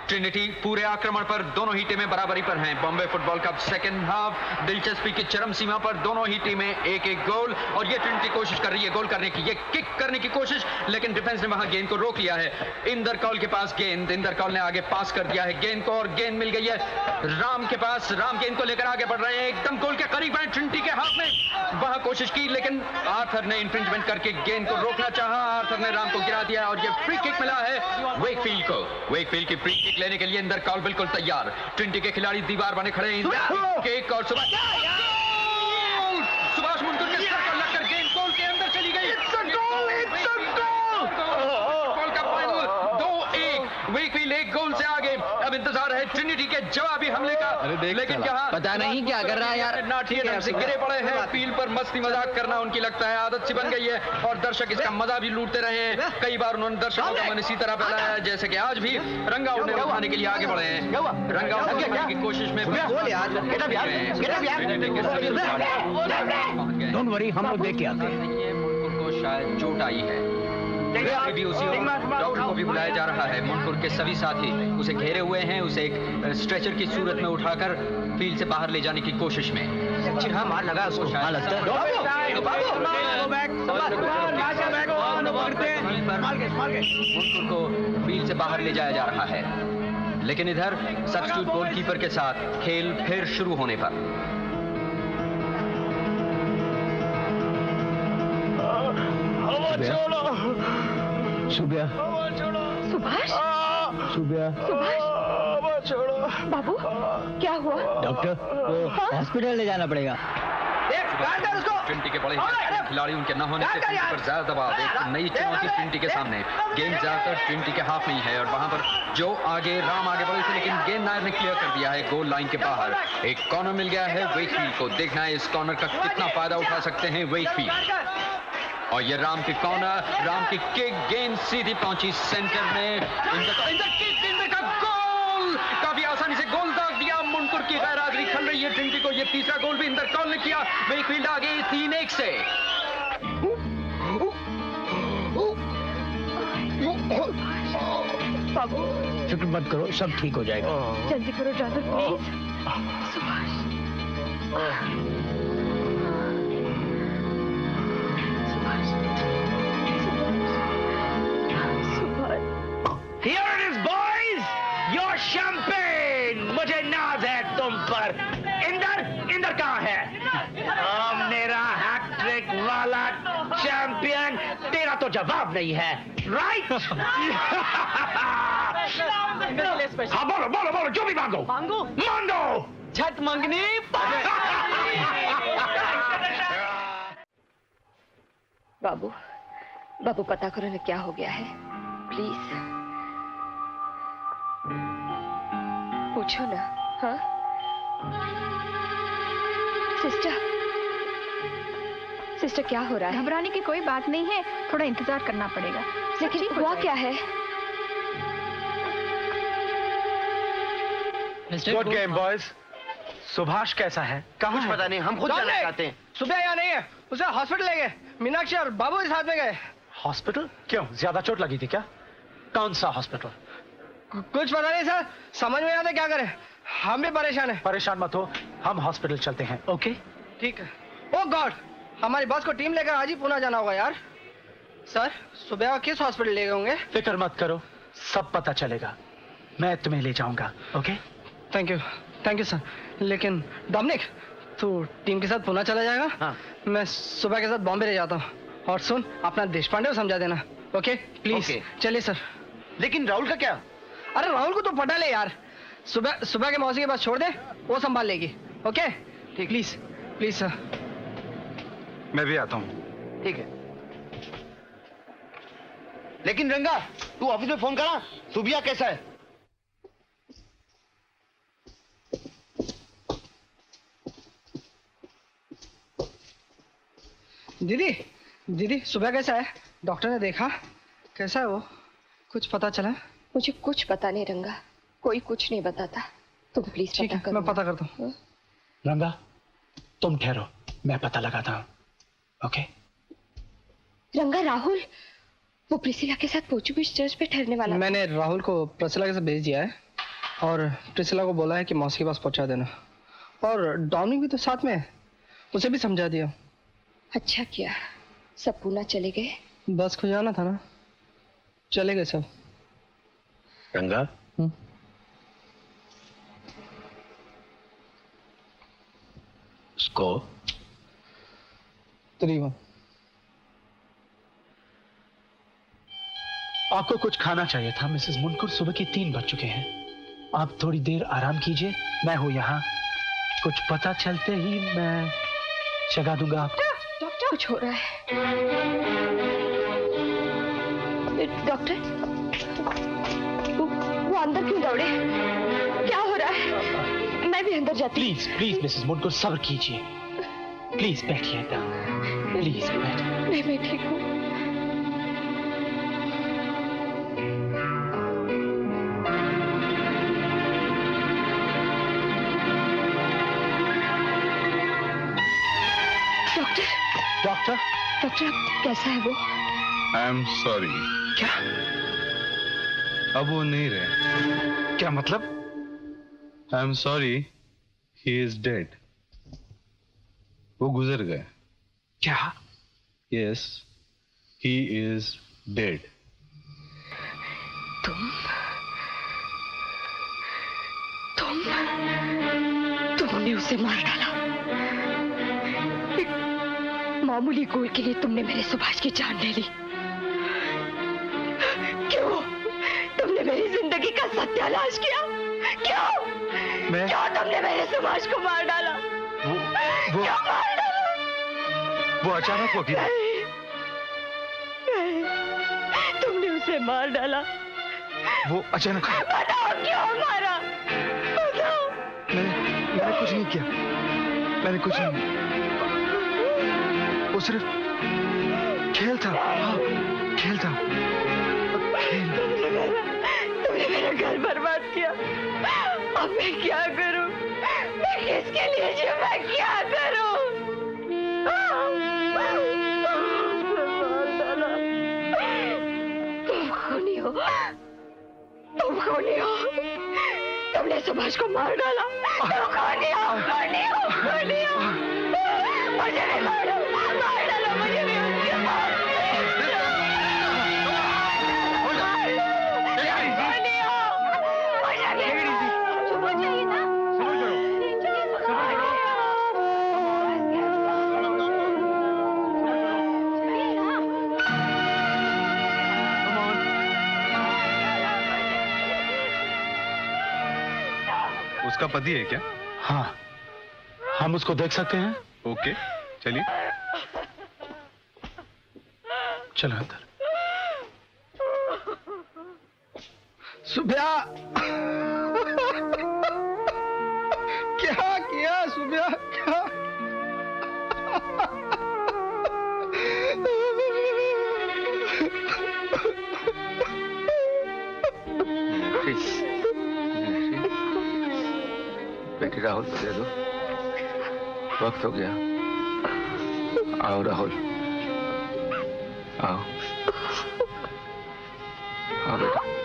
ट्रिनिटी पूरे आक्रमण पर, दोनों ही टीमें बराबरी पर हैं। Bombay football cup second half दिलचस्पी की चरम सीमा पर, दोनों ही टीमें एक एक गोल, और ये ट्रिनिटी कोशिश कर रही है गोल करने की, ये किक करने की कोशिश, लेकिन डिफेंस ने वहां गेंद को रोक लिया है। इंदर कौल के पास गेंद, इंदर कौल ने आगे पास कर दिया है गेंद को और गेंद मिल गई है राम के पास। राम गेंद को लेकर आगे बढ़ रहे हैं, एकदम गोल के करीब है ट्रिनिटी के हाथ में, वहां कोशिश की लेकिन आर्थर ने इंफ्रिंजमेंट करके गेंद को रोकना चाहा। आर्थर ने राम को गिरा दिया और ये फ्री किक मिला है वेकफील्ड को। वेकफील्ड की फ्री किक लेने के लिए इंदर कौल बिल्कुल तैयार, ट्रिनिटी के खिलाड़ी दीवार बने खड़े हैं। किक और सुभाष मुनकुर के सर पर लगकर गेंद गोल के अंदर चली गई। गोल का फाइनल 2-1, वेकफील्ड एक गोल से आगे। अब इंतजार है ट्रिनिटी के जवाबी हमले का, लेकिन यहाँ पता नहीं क्या कर रहा है यार। नाटिया ढंग से गिरे पड़े हैं। फील्ड पर मस्ती मजाक करना उनकी लगता है आदत सी बन गई है और दर्शक इसका मजा भी लूटते रहे हैं। कई बार उन्होंने दर्शकों का मन इसी तरह फैलाया है जैसे कि आज भी रंगा उड़ने उठाने के लिए आगे बढ़े हैं। रंगा उड़ने की कोशिश में डोंट वरी, हम लोग देख के आते हैं। मुनकुर को शायद चोट आई है, भी उसी डॉक्टर को भी बुलाया जा रहा है। मुनकुर के सभी साथी उसे घेरे हुए हैं, उसे एक स्ट्रेचर की सूरत में उठाकर फील्ड से बाहर ले जाने की कोशिश में। चिढ़ा मार लगा उसको, मुनकुर को फील्ड से बाहर ले जाया जा रहा है, लेकिन इधर सब्स्टिट्यूट गोलकीपर के साथ खेल फिर शुरू होने पर सुबह सुभाष, बाबू क्या हुआ? डॉक्टर हॉस्पिटल ले जाना पड़ेगा। ट्रिनिटी के बड़े खिलाड़ी उनके न होने से ट्रिनिटी पर ज्यादा दबाव, एक नई चुनौती ट्रिनिटी के सामने। गेंद ज्यादातर ट्रिनिटी के हाफ में ही है और वहां पर जो आगे राम आगे बढ़े थे, लेकिन गेंद नायर ने क्लियर कर दिया है गोल लाइन के बाहर। एक कॉर्नर मिल गया है वेकफील्ड को, देखना है इस कॉर्नर का कितना फायदा उठा सकते हैं वेकफील्ड। और ये राम की कॉर्नर, राम की किक, गेंद सीधी पहुंची सेंटर में, इंदर का गोल, काफी आसानी से गोल दाग दिया। मुनकुर की गैरहाजिरी खल रही है ट्रिनिटी को, ये तीसरा गोल भी इंदर कौल ने किया। वेकफील्ड आगे 3-1 से। बाबू फिक्र मत करो, सब ठीक हो जाएगा। जल्दी करो driver please. Subhash, Here it is, boys! Your champagne! मुझे नाज है तुम पर। इंदर कहाँ है? मेरा हैट्रिक वाला चैंपियन, तेरा तो जवाब नहीं है, राइट? हाँ बोलो, जो भी मांगो। छठ मंगनी। बाबू पता करो ना क्या हो गया है, प्लीज पूछो ना। हाँ सिस्टर क्या हो रहा है? घबराने की कोई बात नहीं है, थोड़ा इंतजार करना पड़ेगा। लेकिन हुआ क्या है? Good game boys. सुभाष कैसा है? कुछ पता नहीं, हम खुद जाना चाहते हैं। सुबह यहाँ नहीं है, उसे हॉस्पिटल ले गए। मीनाक्षी और बाबू इस साथ में गए। हॉस्पिटल? क्यों, ज्यादा चोट लगी थी क्या? कौन सा हॉस्पिटल? कुछ पता नहीं सर, समझ में आता क्या करें, हम भी परेशान हैं। परेशान मत हो, हम हॉस्पिटल चलते हैं। ओके ठीक है। ओ गॉड, हमारी बस को टीम लेकर आज ही पुणे जाना होगा यार। सर सुबह किस हॉस्पिटल ले गए होंगे? फिक्र मत करो, सब पता चलेगा, मैं तुम्हें ले जाऊंगा। Okay thank you sir. लेकिन डोमिनिक, तू टीम के साथ पुणे चला जाएगा? हाँ। मैं सुबह के साथ बॉम्बे ले जाता हूँ। और सुन, अपना देशपांडे को समझा देना। Okay please. ओके। चलिए सर। लेकिन राहुल का क्या? अरे राहुल को तो पटा ले यार, सुबह के मौसी के पास छोड़ दे, वो संभाल लेगी। ओके ठीक, प्लीज सर। मैं भी आता हूँ। ठीक है। लेकिन रंगा, तू ऑफिस में फोन करा, सुबिया कैसा है? दीदी सुबह कैसा है? डॉक्टर ने देखा, कैसा है वो? कुछ पता चला? मुझे कुछ पता नहीं रंगा, कोई कुछ नहीं बताता। तुम प्लीज ठीक है, मैं पता करता हूँ। रंगा, तुम ठहरो, मैं पता लगाता हूँ। ओके रंगा, राहुल वो प्रिसिला के साथ पोर्चुगीज चर्च पे ठहरने वाला। मैंने राहुल को प्रिसिला के साथ भेज दिया है और प्रिसिला को बोला है कि मौसी के पास पहुंचा देना। और डोमिनिक भी तो साथ में है, उसे भी समझा दिया। अच्छा किया, सब पुणे चले गए। बस को जाना था ना, चले गए सब। रंगा, उसको 3-1। आपको कुछ खाना चाहिए था मिसेस मुनकुर, सुबह के 3 बज चुके हैं। आप थोड़ी देर आराम कीजिए, मैं हूं यहाँ। कुछ पता चलते ही मैं जगा दूंगा आपको। डॉक्टर, कुछ हो रहा है। डॉक्टर, वो अंदर क्यों दौड़े? क्या हो रहा है? मैं भी अंदर जाती हूँ। प्लीज मिसेस मुनकुर, सब्र कीजिए। प्लीज बैठिए, प्लीज बैठिए। मैं ठीक हूँ। डॉक्टर, कैसा है वो? I am sorry. क्या? अब वो नहीं रहे। क्या मतलब? I am sorry, he is dead. वो गुजर गए। क्या? Yes, he is dead. तुमने उसे मार डाला। एक मामूली गोल के लिए तुमने मेरे सुभाष की जान ले ली। क्यों? तुमने मेरी जिंदगी का सत्यानाश किया। क्यों तुमने मेरे सुभाष को मार डाला? वो क्यों मार डाला? वो अचानक हो गया। नहीं, तुमने उसे मार डाला। वो अचानक। बताओ क्यों मारा? बताओ। मैंने कुछ नहीं किया। मैंने कुछ नहीं। वो सिर्फ खेल था। हाँ, खेल था। तुमने मेरा घर बर्बाद किया। अब मैं क्या करूं? मैं किसके लिए जी? मैं क्या करूं? तुम खूनी हो। तुम खूनी हो। तुमने सुभाष को मार डाला। तुम खूनी हो, खूनी हो, खूनी हो। मुझे भी मार डालो, मुझे भी मार डालो। उसका पति है क्या? हाँ, हम उसको देख सकते हैं? ओके, चलिए। चलो अंदर। सुबह क्या किया? सुबह क्या? बेटी राहुल को दे दो, वक्त हो गया। आओ राहुल, आओ, आओ बेटा।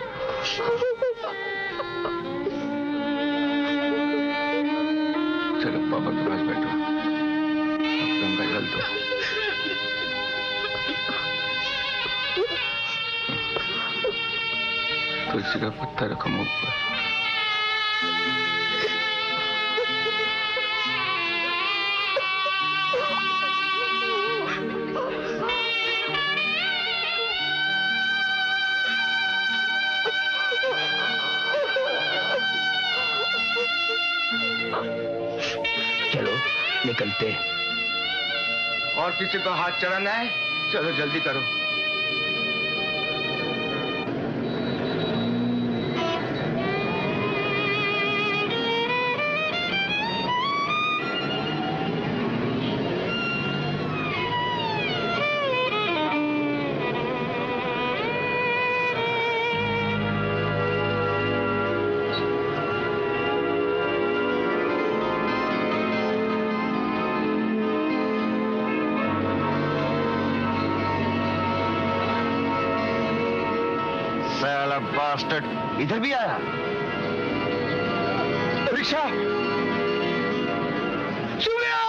चलो पापा के पास बैठो, अब गंगा जल दो। तुलसी का पत्ता रखो मुख पर। चलो निकलते। और किसी को हाथ चढ़ाना है? चलो जल्दी करो। बास्टर्ड इधर भी आया। रिक्शा सूर्या!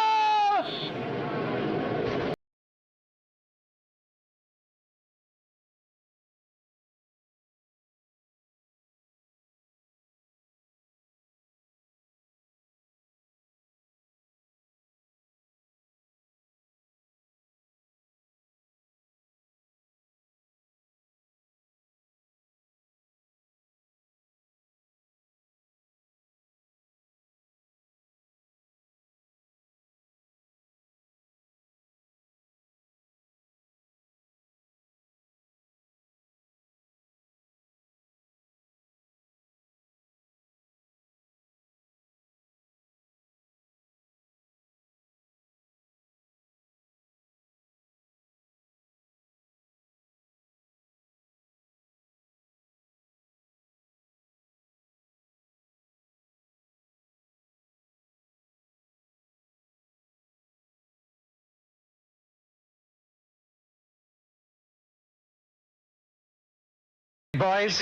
बॉयज,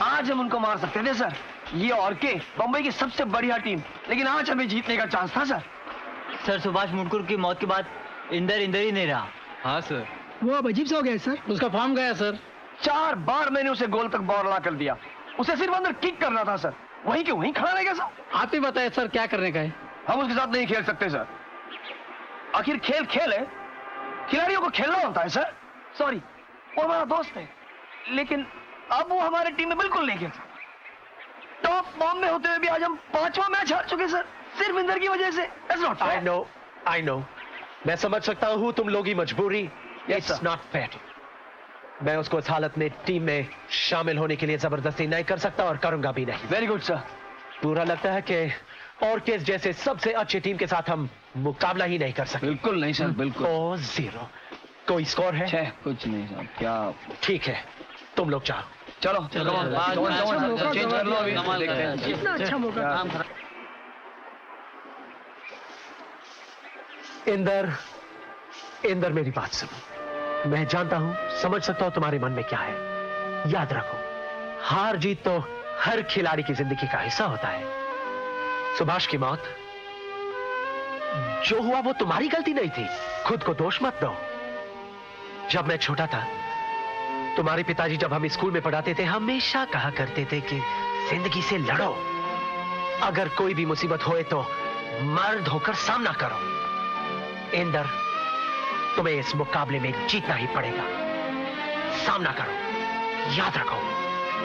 आज हम उनको मार सकते थे सर। ये और के बम्बई की सबसे बढ़िया टीम, लेकिन आज हमें जीतने का चांस था सर। सर सुभाष मुटकुर की मौत के बाद इंदर ही नहीं रहा। हाँ सर। वो अब अजीब सा हो गया सर। उसका फॉर्म गया सर। 4 बार मैंने उसे गोल तक बॉल कर दिया। उसे सिर्फ अंदर किक करना था सर, वहीं के वहीं खड़ा रहेगा सर। आप ही बताए सर क्या करने का है। हम उसके साथ नहीं खेल सकते सर। आखिर खेल खेल है, खिलाड़ियों को खेलना होता है सर। सॉरी, वो हमारा दोस्त है, लेकिन अब वो हमारे टीम में बिल्कुल नहीं खेल सकता। टॉप फॉर्म में होते हुए भी आज हम 5वां मैच हार चुके सर, सिर्फ इंदर की वजह से। आई नो, मैं समझ सकता हूँ तुम लोग की मजबूरी। It's not fair. मैं उसको इस हालत में टीम में शामिल होने के लिए जबरदस्ती नहीं कर सकता और करूंगा भी नहीं। Very good sir. पूरा लगता है कि और किस जैसे सबसे अच्छी टीम के साथ हम मुकाबला ही नहीं कर सकते। बिल्कुल नहीं सर, बिल्कुल। 0 कोई स्कोर है? कुछ नहीं सर। क्या? ठीक है, तुम लोग जाओ। चलो चेंज कर लो, अभी देखते हैं। कितना अच्छा मौका। इंदर मेरी बात सुनो। मैं जानता हूं, समझ सकता हूं तुम्हारे मन में क्या है। याद रखो, हार जीत तो हर खिलाड़ी की जिंदगी का हिस्सा होता है। सुभाष की मौत जो हुआ वो तुम्हारी गलती नहीं थी। खुद को दोष मत दो। जब मैं छोटा था, तुम्हारे पिताजी जब हम स्कूल में पढ़ाते थे, हमेशा कहा करते थे कि जिंदगी से लड़ो। अगर कोई भी मुसीबत होए तो मर्द होकर सामना करो। इंदर, तुम्हें इस मुकाबले में जीतना ही पड़ेगा। सामना करो। याद रखो,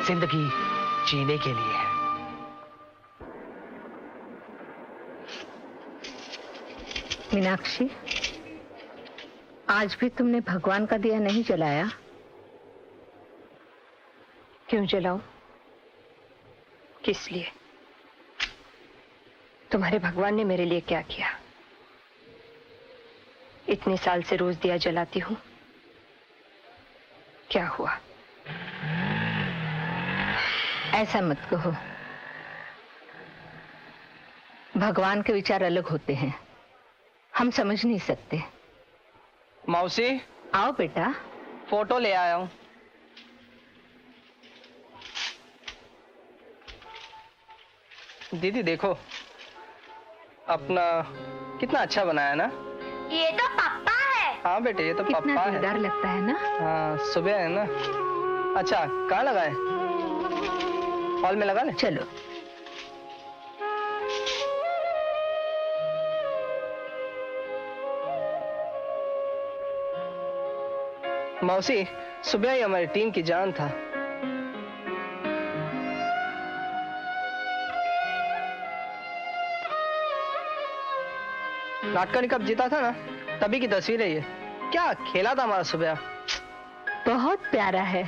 जिंदगी जीने के लिए है। मीनाक्षी, आज भी तुमने भगवान का दिया नहीं जलाया। क्यों जलाऊं? किस लिए? तुम्हारे भगवान ने मेरे लिए क्या किया? इतने साल से रोज दिया जलाती हूं, क्या हुआ? ऐसा मत कहो। भगवान के विचार अलग होते हैं, हम समझ नहीं सकते। मौसी, आओ बेटा। फोटो ले आया हूं। दीदी देखो, अपना कितना अच्छा बनाया ना। ये तो पापा है। हाँ बेटे, ये तो पापा है। डर लगता है ना। हाँ, सुबह है ना। अच्छा, कहाँ लगाए? हॉल में लगा ले। चलो। मौसी, सुबह ही हमारी टीम की जान था। नाटकनी कप जीता था ना, तभी की तस्वीर है ये। क्या खेला था हमारा सुबह। बहुत प्यारा है।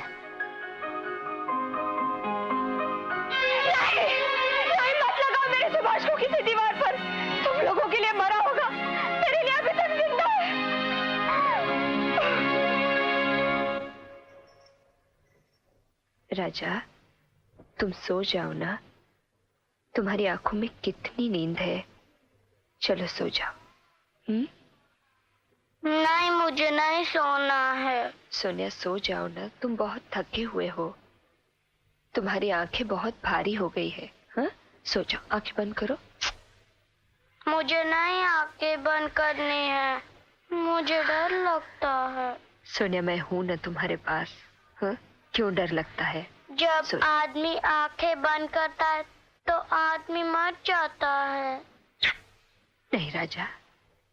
नहीं, मत लगाओ मेरे सुभाष को किसी दीवार पर। तुम लोगों के लिए मरा होगा, मेरे लिए अभी तक जिंदा है। राजा, तुम सो जाओ ना। तुम्हारी आंखों में कितनी नींद है। चलो सो जाओ। नहीं, मुझे नहीं सोना है। सोनिया, सो जाओ ना, तुम बहुत थके हुए हो। तुम्हारी आंखें बहुत भारी हो गई है। हाँ, सो जाओ, आंखें बंद करो। मुझे नहीं आंखें बंद करनी है, मुझे डर लगता है। सोनिया, मैं हूं ना तुम्हारे पास। हाँ, क्यों डर लगता है? जब आदमी आंखें बंद करता है तो आदमी मर जाता है। नहीं राजा,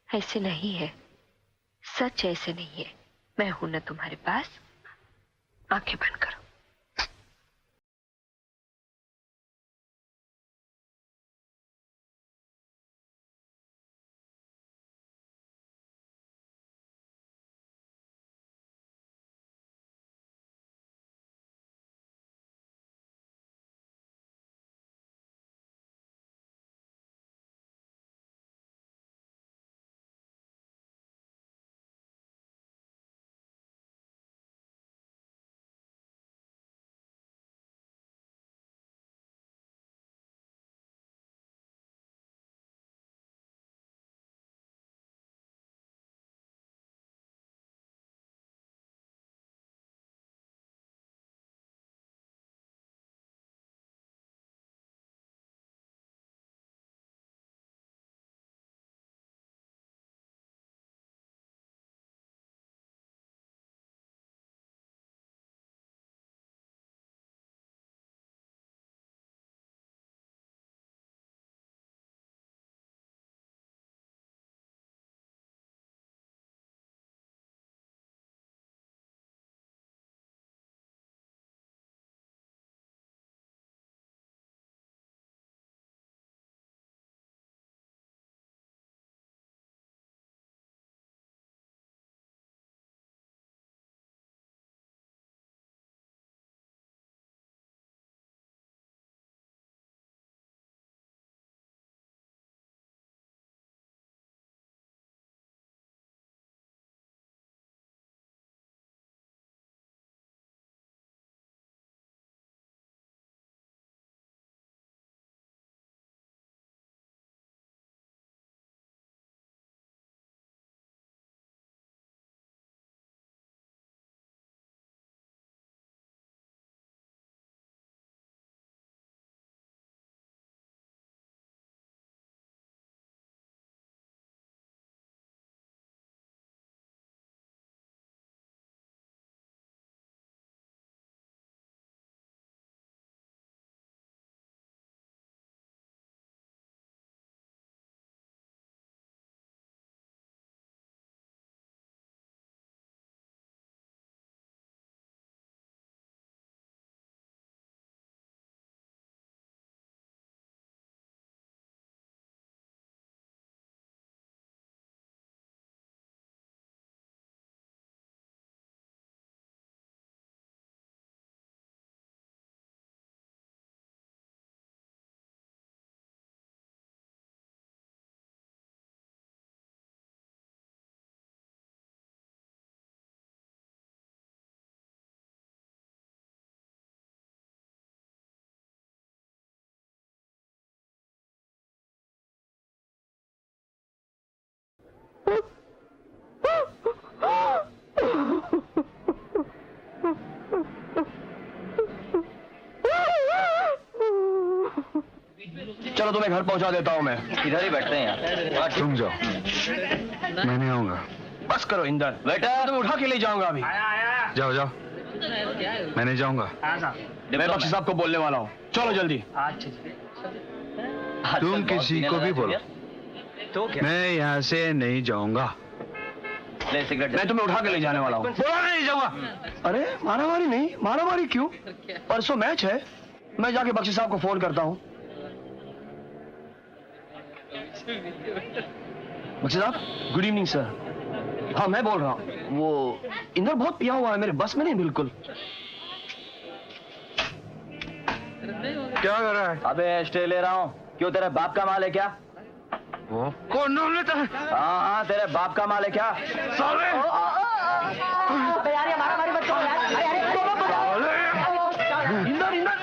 ऐसे नहीं है। सच ऐसे नहीं है। मैं हूं ना तुम्हारे पास। आंखें बंद करो। चलो तुम्हें घर पहुंचा देता हूं मैं। इधर ही बैठते हैं यार। तुम जाओ, मैं नहीं आऊंगा। बस करो इंदर, बेटा तुम्हें उठा के ले जाऊंगा अभी। जाओ जाओ, मैं नहीं जाऊंगा। मैं बख्शी साहब को बोलने वाला हूँ, चलो जल्दी। तुम किसी को भी बोलो, मैं यहाँ से नहीं जाऊंगा। मैं तुम्हें उठा के ले जाने वाला हूँ। बोला नहीं जाऊंगा। अरे मारामारी नहीं, मारामारी क्यों? परसों मैच है, मैं जाके बख्शी साहब को फोन करता हूँ। बख्शी साहब, गुड इवनिंग सर। हाँ मैं बोल रहा हूँ, वो इंदर बहुत पिया हुआ है, मेरे बस में नहीं बिल्कुल। क्या कर रहा है? अबे स्टे ले रहा हूँ। क्यों, तेरे बाप का माल है क्या? वो कौन नाम लेता है? हाँ हाँ, तेरे बाप का माल है क्या? साले! यार ये मारामारी मत करो यार। अरे इंदर इंदर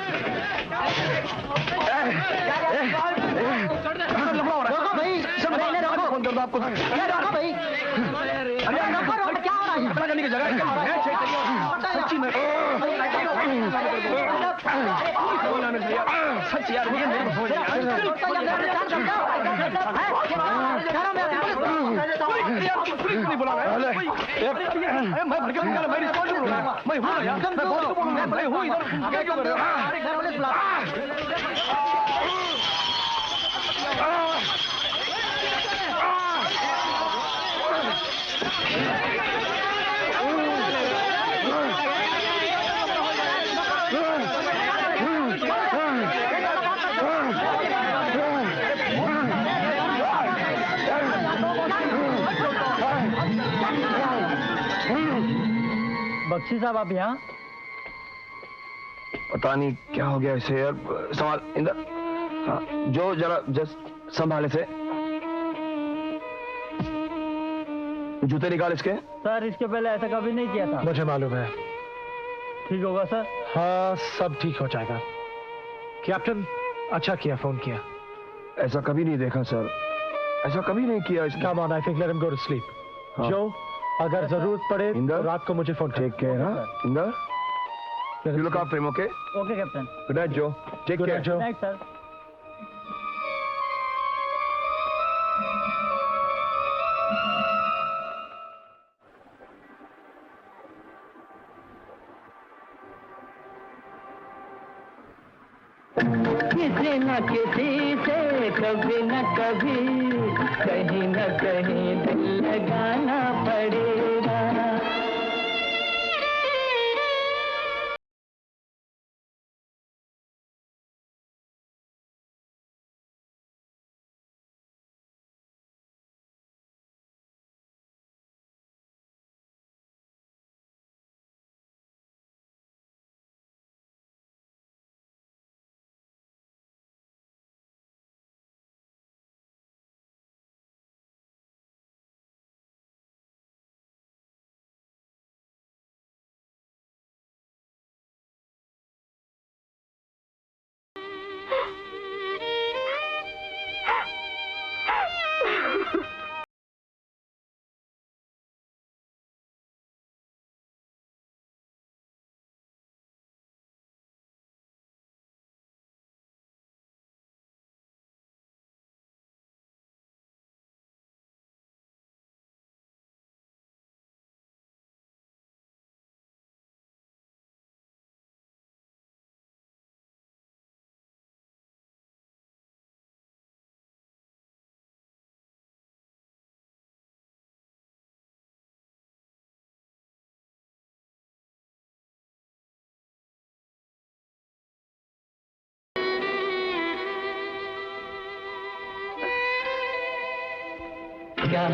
भाई, फोन कर दो आपको। भाई अरे रोको, क्या हो रहा है? अपना करने की जगह सच्ची में सच यार, मुझे नहीं हो बख्शी साहब आप यहाँ? पता नहीं क्या हो गया इसे यार। संभाल इंदर, हाँ, जो जरा जस्ट संभाले से। जूते निकाल इसके। सर इसके पहले ऐसा कभी नहीं किया था। मुझे मालूम है। ठीक होगा सर? हाँ सब ठीक हो जाएगा। कैप्टन अच्छा किया फोन किया। ऐसा कभी नहीं देखा सर, ऐसा कभी नहीं किया इसने। Come on, I think let him go to sleep. हाँ। जो अगर जरूरत पड़े इंदर? तो रात को मुझे फोन टेक केयर। हाँ Inder, you look after him, okay? Okay captain. Good night Jo, take care. Good night sir. किसी न किसी से कभी न कभी कहीं न कहीं दिल लगाना पड़ेगा। क्या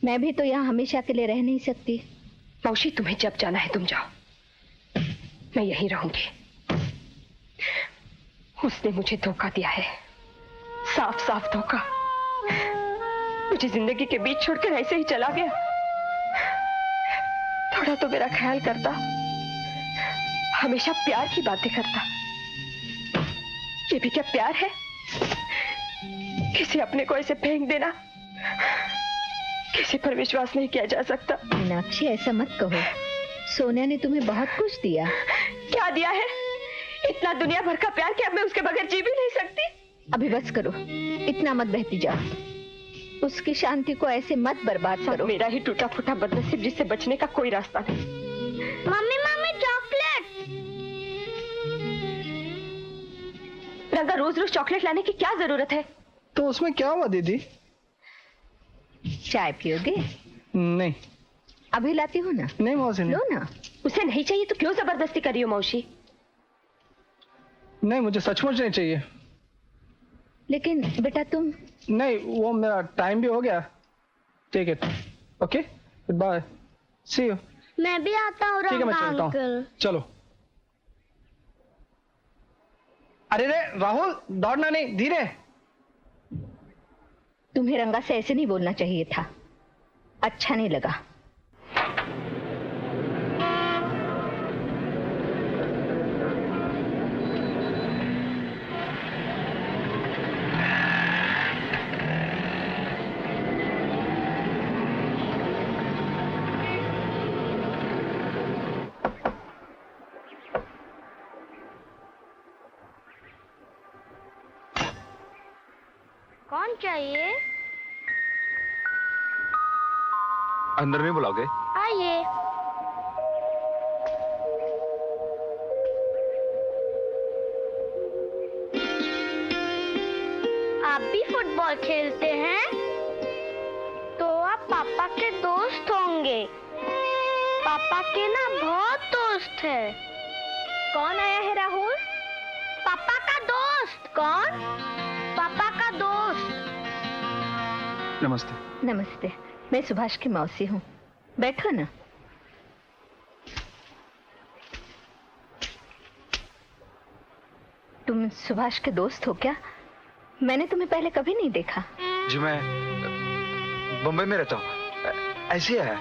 मैं भी तो यहाँ हमेशा के लिए रह नहीं सकती। मौसी, तुम्हें जब जाना है तुम जाओ, मैं यहीं रहूंगी। उसने मुझे धोखा दिया है, साफ साफ धोखा। मुझे जिंदगी के बीच छोड़कर ऐसे ही चला गया। थोड़ा तो मेरा ख्याल करता, हमेशा प्यार की बातें करता। ये भी क्या प्यार है? किसी अपने को ऐसे फेंक देना। किसी पर विश्वास नहीं किया जा सकता। मीनाक्षी, ऐसा मत कहो। सोनिया ने तुम्हें बहुत कुछ दिया। क्या दिया है? इतना दुनिया भर का प्यार कि अब मैं उसके बगैर जी भी नहीं सकती। अभी बस करो, इतना मत बहती जाओ। उसकी शांति को ऐसे मत बर्बाद करो। मेरा ही टूटा फूटा बदनसीब जिससे बचने का कोई रास्ता नहीं। Mummy mummy chocolate. रंगा, रोज रोज चॉकलेट लाने की क्या जरूरत है? तो उसमें क्या हुआ दीदी? चाय पियोगे? नहीं। अभी लाती हूँ ना। नहीं मौसी, लो ना। उसे नहीं चाहिए तो क्यों जबरदस्ती कर रही हो मौसी? नहीं, मुझे सचमुच नहीं चाहिए। लेकिन बेटा तुम। नहीं, वो मेरा टाइम भी हो गया। Take it. Okay, good bye, see you. मैं भी आता हूँ ठीक है, मैं चलता हूँ। चलो। अरे रे राहुल, दौड़ना नहीं, धीरे। तुम्हें रंगा से ऐसे नहीं बोलना चाहिए था, अच्छा नहीं लगा। कौन चाहिए? अंदर नहीं बुलाओगे? आइए। आप भी फुटबॉल खेलते हैं? तो आप पापा के दोस्त होंगे। पापा के ना बहुत दोस्त है। कौन आया है राहुल? पापा का दोस्त। कौन? पापा का दोस्त। नमस्ते। नमस्ते, मैं सुभाष की मौसी हूँ। बैठो ना। तुम सुभाष के दोस्त हो क्या? मैंने तुम्हें पहले कभी नहीं देखा। जी मैं बम्बई में रहता हूँ, ऐसे है।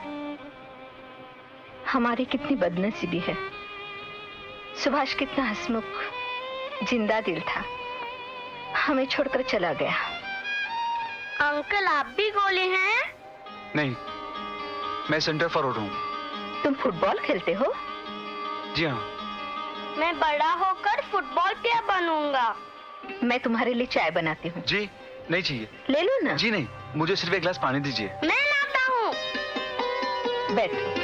हमारी कितनी बदनसीबी है। सुभाष कितना हंसमुख, जिंदा दिल था, हमें छोड़कर चला गया। अंकल, आप भी गोली हैं? नहीं, मैं सेंटर फॉरवर्ड हूँ। तुम फुटबॉल खेलते हो? जी हाँ। मैं बड़ा होकर फुटबॉल प्लेयर बनूंगा। मैं तुम्हारे लिए चाय बनाती हूँ। जी नहीं चाहिए। ले लो ना। जी नहीं, मुझे सिर्फ एक गिलास पानी दीजिए। मैं लाता हूँ। बैठो।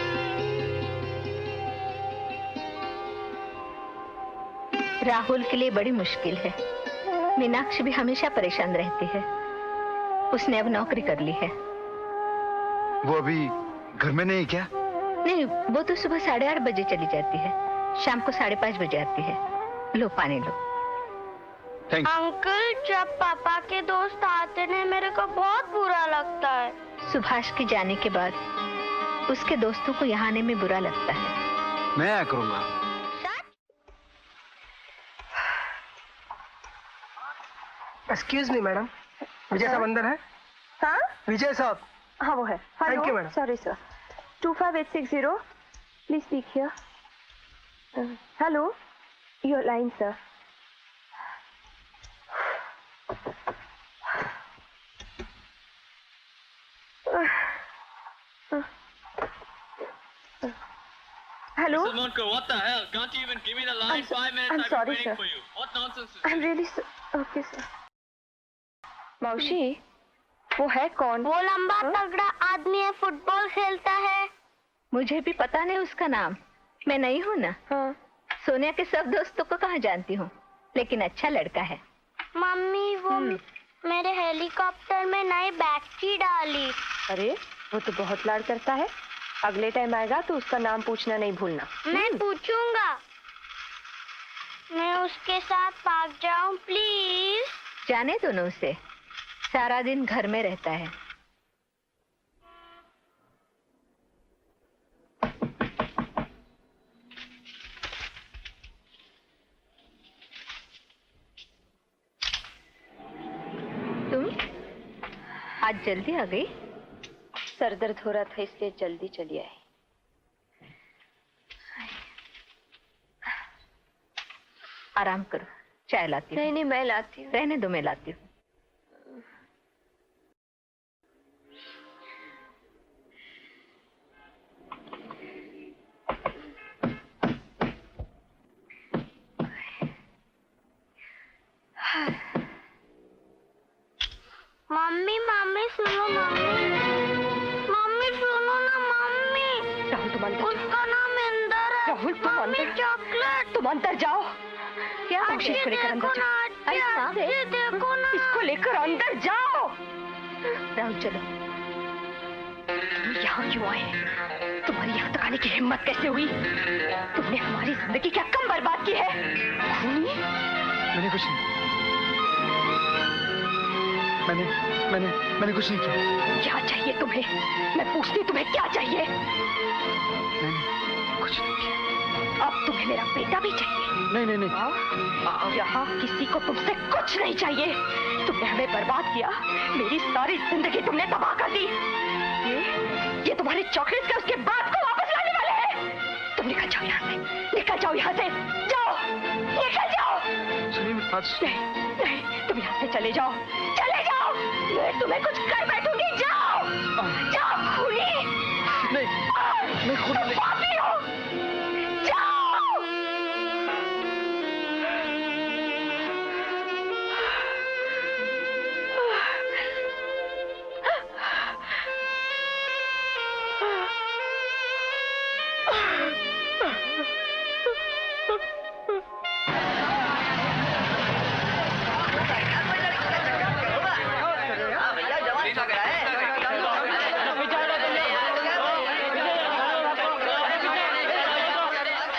राहुल के लिए बड़ी मुश्किल है। मीनाक्षी भी हमेशा परेशान रहती है। उसने अब नौकरी कर ली है। वो अभी घर में नहीं क्या? नहीं, वो तो सुबह 8:30 बजे चली जाती है, शाम को 5:30 बजे आती है। लो पानी लो। अंकल, जब पापा के दोस्त आते हैं मेरे को बहुत बुरा लगता है। सुभाष के जाने के बाद उसके दोस्तों को यहाँ आने में बुरा लगता है। मैं आया करूंगा। एक्सक्यूज मी मैडम, विजय साहब अंदर है? हाँ विजय साहब। हाँ, वो है। Thank you, madam. Sorry sir. 25860 please speak here. Hello, your line sir. Hello? Monko, what the hell? Can't you even give me the line? 5 minutes I'm I've sorry, been waiting sir. for you. What nonsense is I'm really okay, sir. मौसी, वो है कौन? वो लंबा तगड़ा आदमी है, football खेलता है। मुझे भी पता नहीं उसका नाम, मैं नहीं हूँ ना। हाँ। सोनिया के सब दोस्तों को कहाँ जानती हूँ, लेकिन अच्छा लड़का है। मम्मी, वो मेरे हेलीकॉप्टर में नई बैटरी डाली। अरे, वो तो बहुत लाड करता है। अगले टाइम आएगा तो उसका नाम पूछना नहीं भूलना। मैं पूछूंगा। मैं उसके साथ भाग जाऊं प्लीज? जाने दो ना उसे, सारा दिन घर में रहता है। आज जल्दी आ गई? सर दर्द हो रहा था इसलिए जल्दी चली आई। आराम करो, चाय लाती हूँ। नहीं मैं लाती हूँ। रहने दो, मैं लाती हूँ। मम्मी मम्मी सुनो मम्मी, मम्मी सुनो ना मम्मी। राहुल तुम अंदर उसका नाम इंदर है। राहुल तुम मम्मी अंदर चॉकलेट। तुम अंदर जाओ। क्या आशी, इसको लेकर अंदर जाओ। ये देखो ना। इसको लेकर अंदर जाओ। राहुल चलो। तुम यहाँ क्यों आए? तुम्हारी यहाँ तक आने की हिम्मत कैसे हुई? तुमने हमारी जिंदगी क्या कम बर्बाद की है? खूनी? मैंने कुछ नहीं, मैंने कुछ नहीं किया। क्या चाहिए तुम्हें? मैं पूछती तुम्हें क्या चाहिए? मैंने कुछ नहीं किया। अब तुम्हें मेरा बेटा भी चाहिए? नहीं। यहाँ किसी को तुमसे कुछ नहीं चाहिए। तुमने हमें बर्बाद किया, मेरी सारी जिंदगी तुमने तबाह कर दी। ये तुम्हारे चॉकलेट के उसके बाद को वापस लाने वाले हैं। तुम निकल जाओ यहाँ से, निकल जाओ यहाँ से, जाओ, निकल जाओ। नहीं, तुम यहाँ से चले जाओ, चले जाओ। मैं तुम्हें कुछ कर बैठूंगी, जाओ, जाओ खूनी। नहीं, मैं खूनी नहीं। पापी हो, जाओ।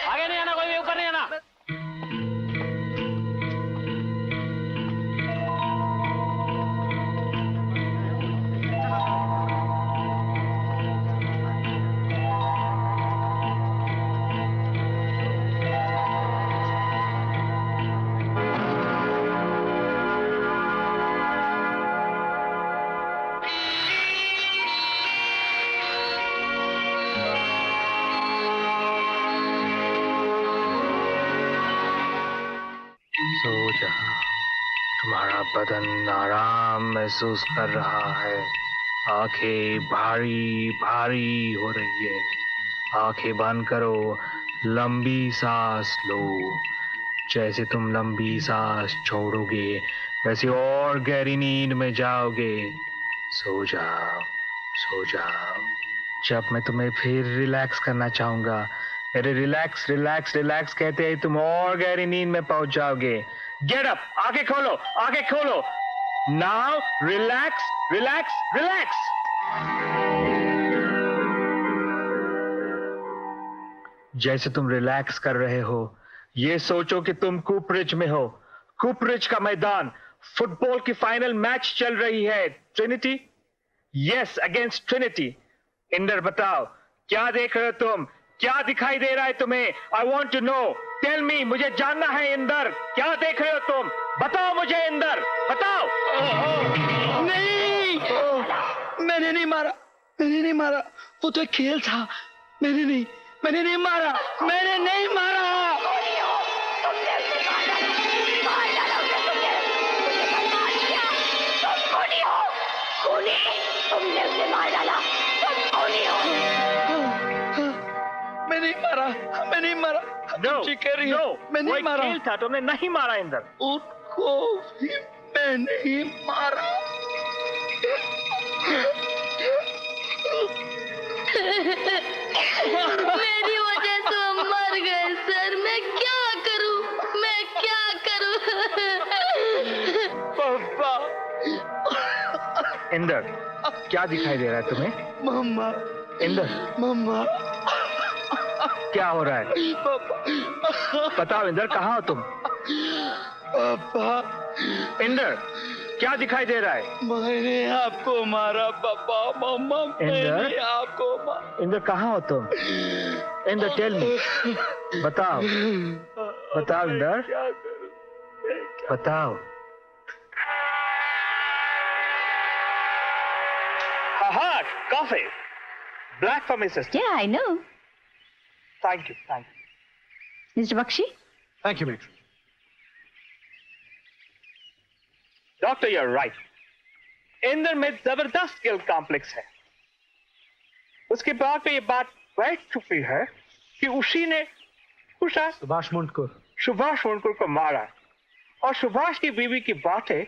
आगे नहीं आना, कोई भी ऊपर नहीं आना। सो जा, तुम्हारा बदन आराम महसूस कर रहा है। आंखें भारी भारी हो रही है। आंखें बंद करो, लंबी सांस लो। जैसे तुम लंबी सांस छोड़ोगे वैसे और गहरी नींद में जाओगे। सो जाओ, सो जाओ। जब मैं तुम्हें फिर रिलैक्स करना चाहूंगा, अरे रिलैक्स रिलैक्स रिलैक्स कहते ही तुम और गहरी नींद में पहुंच जाओगे। गेट अप, आंखें खोलो, आंखें खोलो। Now relax relax relax. जैसे तुम रिलैक्स कर रहे हो, ये सोचो कि तुम कूपरिज में हो। कूपरिज का मैदान, फुटबॉल की फाइनल मैच चल रही है। Trinity, yes, against Trinity. Inder बताओ, क्या देख रहे हो तुम? क्या दिखाई दे रहा है तुम्हें? I want to know, tell me, मुझे जानना है इंदर, क्या देख रहे हो तुम? बताओ मुझे इंदर, बताओ। नहीं, मैंने नहीं मारा, मैंने नहीं मारा। वो तो एक खेल था। मैंने नहीं मारा, मैंने नहीं मारा। तुमने उसे मार डाला, तुम खूनी हो। मैं नहीं मारा, मैं नहीं मारा। नो, कह रही हो, मैं नहीं मारा। खेल था, तुमने नहीं मारा इंदर। उसको भी मैं नहीं मारा। मेरी वजह से वो मर गए सर। मैं क्या करूं, मैं क्या करूं? पापा। इंदर, क्या दिखाई दे रहा है तुम्हें? मम्मा। इंदर, मम्मा। क्या हो रहा है? पापा। बताओ इंदर, कहाँ हो तुम? पापा। इंदर, क्या दिखाई दे रहा है? मैंने आपको मारा पापा। मम्मा, मैंने आपको मारा। इंदर, कहाँ हो तुम? इंदर, टेल मी, बताओ, बताओ इंदर, क्या करूं? बताओ। Aha, coffee. Black for me, sister. Yeah, I know. Thank you, thank you. Mr. Bakshi? Thank you, matron. Doctor, you're right. Inder में जबरदस्त गिल्ट कॉम्प्लेक्स है. उसके बाद में ये बात बैठ चुकी है कि उसी ने सुभाष मुंडकुर को मारा, और सुभाष की बीवी की बातें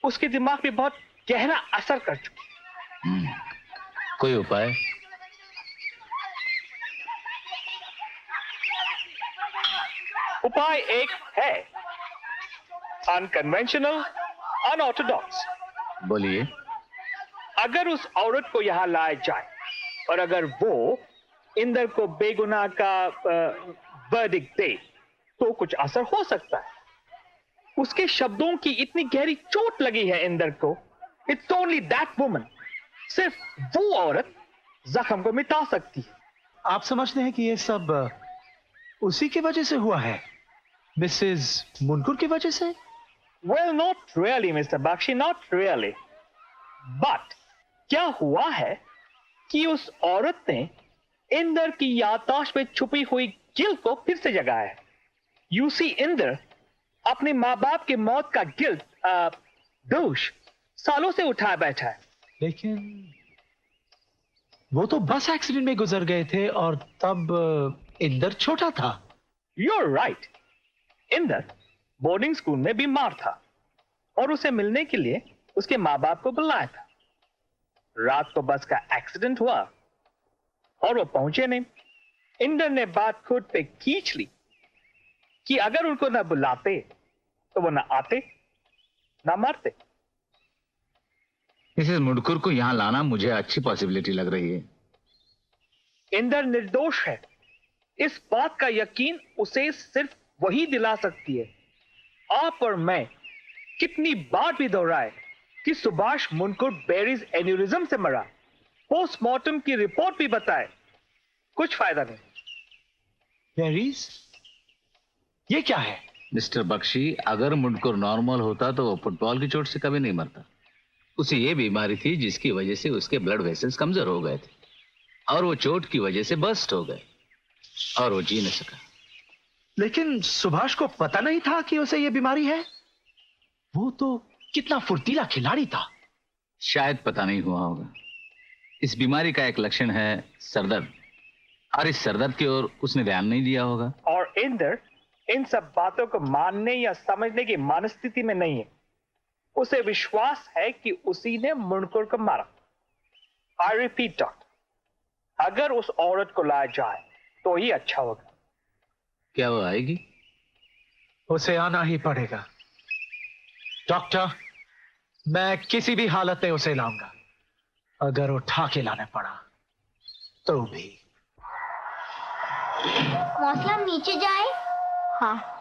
उसके दिमाग में बहुत गहरा असर कर चुकी. कोई उपाय? उपाय एक है, अनकन्वेंशनल, अनऑर्थोडॉक्स. बोलिए. अगर उस औरत को यहां लाया जाए और अगर वो इंदर को बेगुनाह का वर्डिक्ट दे तो कुछ असर हो सकता है. उसके शब्दों की इतनी गहरी चोट लगी है इंदर को. इट्स ओनली दैट वुमन, सिर्फ वो औरत जख्म को मिटा सकती है. आप समझते हैं कि ये सब उसी की वजह से हुआ है, मिसेस मुनकुर की वजह से? Well, not really, Mr. Bakshi, not really. But क्या हुआ है कि उस औरत ने इंदर की याददाश्त में छुपी हुई गिल्ट को फिर से जगाया है. You see, इंदर अपने माँ बाप के मौत का गिल्ट, दोष सालों से उठाए बैठा है. लेकिन वो तो बस एक्सीडेंट में गुजर गए थे और तब इंदर छोटा था. You're right. Inder boarding school में बीमार था और उसे मिलने के लिए उसके माँ बाप को बुलाया था. रात को बस का एक्सीडेंट हुआ और वो पहुंचे नहीं. इंदर ने बात खुद पे खींच ली कि अगर उनको ना बुलाते तो वो ना आते ना मरते. मिसेस मुंडकुर को यहां लाना मुझे अच्छी पॉसिबिलिटी लग रही है. इंदर निर्दोष है, इस बात का यकीन उसे सिर्फ वही दिला सकती है. आप और मैं कितनी बार भी दोहराए कि सुभाष मुंडकुर बेरीज एन्यूरिज्म से मरा, पोस्टमार्टम की रिपोर्ट भी बताए, कुछ फायदा नहीं. बेरीज? ये क्या है? मिस्टर बख्शी, अगर मुंडकुर नॉर्मल होता तो वो फुटबॉल की चोट से कभी नहीं मरता. उसे ये बीमारी थी जिसकी वजह से उसके ब्लड वेसल्स कमजोर हो गए थे और वो चोट की वजह से बस्ट हो गए और वो जी न सका. लेकिन सुभाष को पता नहीं था कि उसे ये बीमारी है. वो तो कितना फुर्तीला खिलाड़ी था. शायद पता नहीं हुआ होगा. इस बीमारी का एक लक्षण है सरदर्द, और इस सरदर्द की ओर उसने ध्यान नहीं दिया होगा. और इंदर इन सब बातों को मानने या समझने की मनस्थिति में नहीं है. उसे विश्वास है कि उसी ने मुंडकुर को मारा. आई रिपीट डॉक्टर, अगर उस औरत को लाया जाए तो ही अच्छा होगा. क्या वो आएगी? उसे आना ही पड़ेगा. डॉक्टर, मैं किसी भी हालत में उसे लाऊंगा, अगर उठा के लाना पड़ा तो भी. मौसम नीचे जाए. हाँ.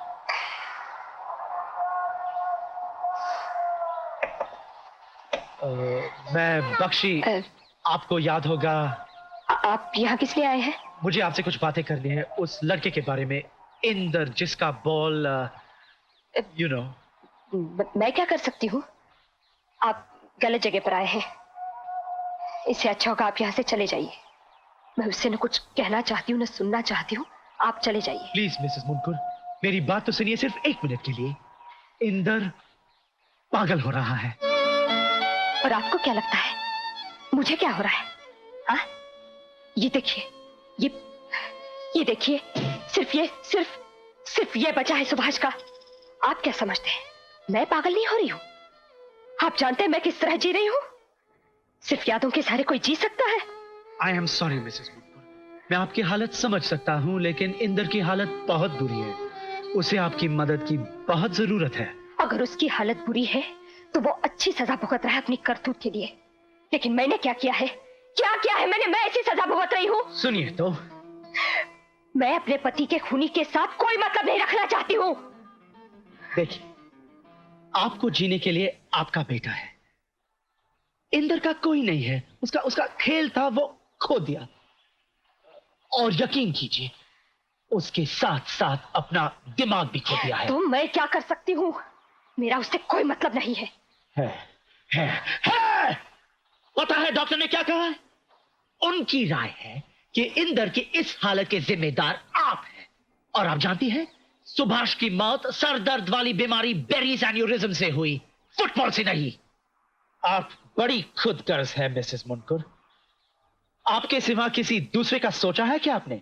मैं बख्शी, आपको याद होगा. आप यहाँ किस लिए आए हैं? मुझे आपसे कुछ बातें करनी है उस लड़के के बारे में, इंदर, जिसका बॉल यू नो. मैं क्या कर सकती हूँ? आप गलत जगह पर आए हैं. इससे अच्छा होगा आप यहाँ से चले जाइए. मैं उससे न कुछ कहना चाहती हूँ न सुनना चाहती हूँ. आप चले जाइए. प्लीज मिसेस मुनकुर, मेरी बात तो सुनिए सिर्फ 1 मिनट के लिए. इंदर पागल हो रहा है. और आपको क्या लगता है मुझे क्या हो रहा है? हाँ, ये देखिए, ये देखिए, सिर्फ ये बचा है सुभाष का. आप क्या समझते हैं मैं पागल नहीं हो रही हूँ? आप जानते हैं मैं किस तरह जी रही हूँ? सिर्फ यादों के सहारे कोई जी सकता है? आई एम सॉरी मिसेस मुनकुर, मैं आपकी हालत समझ सकता हूँ, लेकिन इंदर की हालत बहुत बुरी है. उसे आपकी मदद की बहुत जरूरत है. अगर उसकी हालत बुरी है तो वो अच्छी सजा भुगत रहा है अपनी करतूत के लिए. लेकिन मैंने क्या किया है? क्या किया है मैंने? मैं ऐसी सजा भुगत रही हूँ? सुनिए तो, मैं अपने पति के खूनी के साथ कोई मतलब नहीं रखना चाहती हूँ. देखिए, आपको जीने के लिए आपका बेटा है. इंदर का कोई नहीं है. उसका खेल था, वो खो दिया. और यकीन कीजिए, उसके साथ साथ अपना दिमाग भी खो दिया है. तो मैं क्या कर सकती हूँ? मेरा उससे कोई मतलब नहीं है. है. पता है डॉक्टर ने क्या कहा है? उनकी राय है कि इंदर की इस हालत के जिम्मेदार आप हैं। और आप जानती हैं, सुभाष की मौत सर दर्द वाली बीमारी बेरीज एन्यूरिज्म से हुई, फुटबॉल से नहीं। आप बड़ी खुदगर्ज है मिसेस मुनकुर। आपके सिवा किसी दूसरे का सोचा है क्या आपने?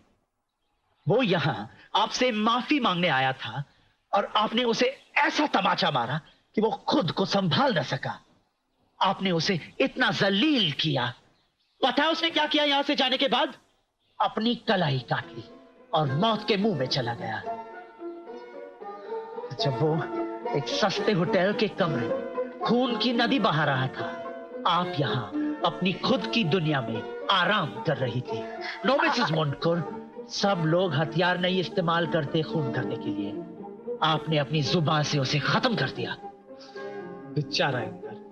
वो यहां आपसे माफी मांगने आया था और आपने उसे ऐसा तमाचा मारा कि वो खुद को संभाल न सका। आपने उसे इतना जलील किया। पता है उसने क्या किया? यहां से जाने के बाद अपनी कलाई काट ली और मौत के मुंह में चला गया। जब वो एक सस्ते होटल के कमरे में खून की नदी बहा रहा था, आप यहां अपनी खुद की दुनिया में आराम कर रही थी। नो मिसेस मुनकुर, सब लोग हथियार नहीं इस्तेमाल करते खून करने के लिए। आपने अपनी जुबान से उसे खत्म कर दिया। बेचारा इंदर,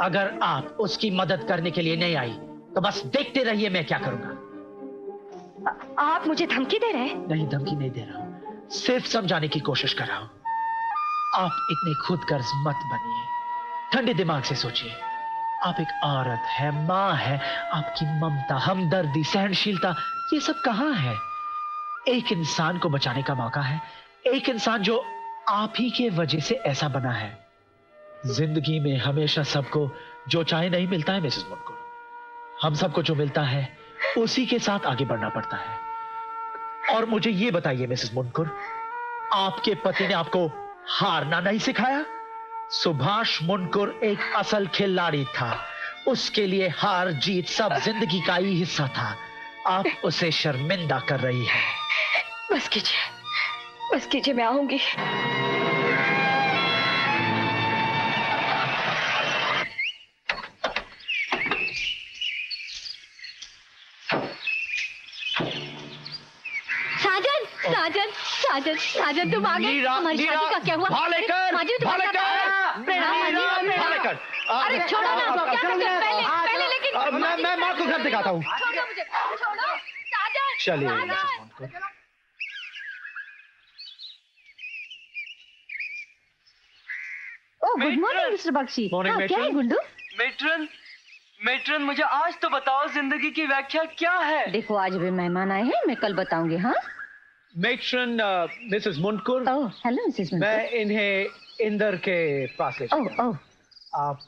अगर आप उसकी मदद करने के लिए नहीं आई तो बस देखते रहिए मैं क्या करूंगा। आप मुझे धमकी दे रहे हैं? नहीं, धमकी नहीं दे रहा हूं, सिर्फ समझाने की कोशिश कर रहा हूं। आप इतने खुदगर्ज मत बनिए, ठंडे दिमाग से सोचिए। आप एक औरत है, मां है, आपकी ममता, हमदर्दी, सहनशीलता, ये सब कहां है? एक इंसान को बचाने का मौका है, एक इंसान जो आप ही के वजह से ऐसा बना है। जिंदगी में हमेशा सबको जो चाहे नहीं मिलता है मिसेस मुनकुर। हम सबको जो मिलता है उसी के साथ आगे बढ़ना पड़ता है। और मुझे ये बताइए मिसेस मुनकुर, आपके पति ने आपको हारना नहीं सिखाया? सुभाष मुनकुर एक असल खिलाड़ी था, उसके लिए हार जीत सब जिंदगी का ही हिस्सा था। आप उसे शर्मिंदा कर रही हैं। बस कीजिए, मैं आऊंगी। साजन तुम आ गए। हमारी शादी का क्या हुआ? अरे छोड़ो ना, पहले लेकिन मैं माँ को घर दिखाता हूँ। छोड़ो मुझे, छोड़ो साजन। चलिए ओह, गुड मॉर्निंग मिस्टर बख्शी। क्या है गुंडू? मेट्रन, मुझे आज तो बताओ, जिंदगी की व्याख्या क्या है? देखो, आज भी मेहमान आए हैं, मैं कल बताऊंगी। हाँ मेट्रन, मिसेस मुनकुर। ओह, हेलो मिसेस मुनकुर। मैं इन्हें इंदर के पास ले ओह ओह, आप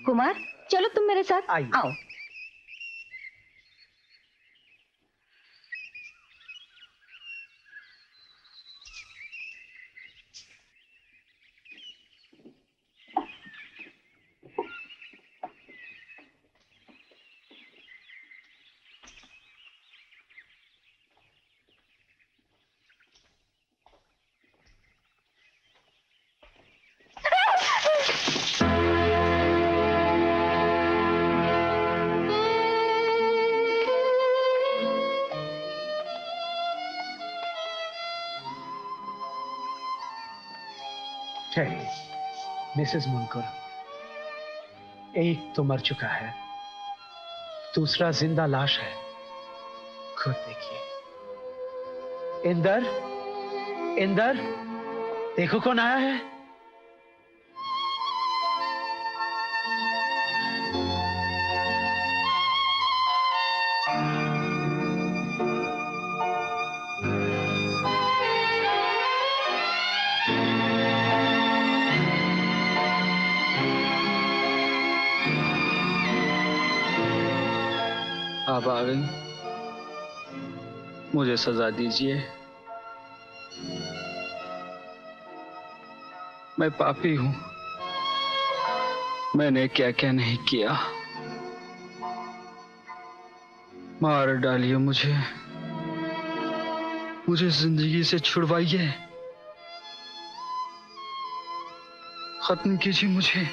कुमार, चलो तुम मेरे साथ आइए। आओ। मिसेस मुनकुर, एक तो मर चुका है, दूसरा जिंदा लाश है। खुद देखिए। इंदर, देखो कौन आया है। आप आ गई, मुझे सजा दीजिए। मैं पापी हूं, मैंने क्या क्या नहीं किया। मार डालिए मुझे जिंदगी से छुड़वाइए, खत्म कीजिए मुझे।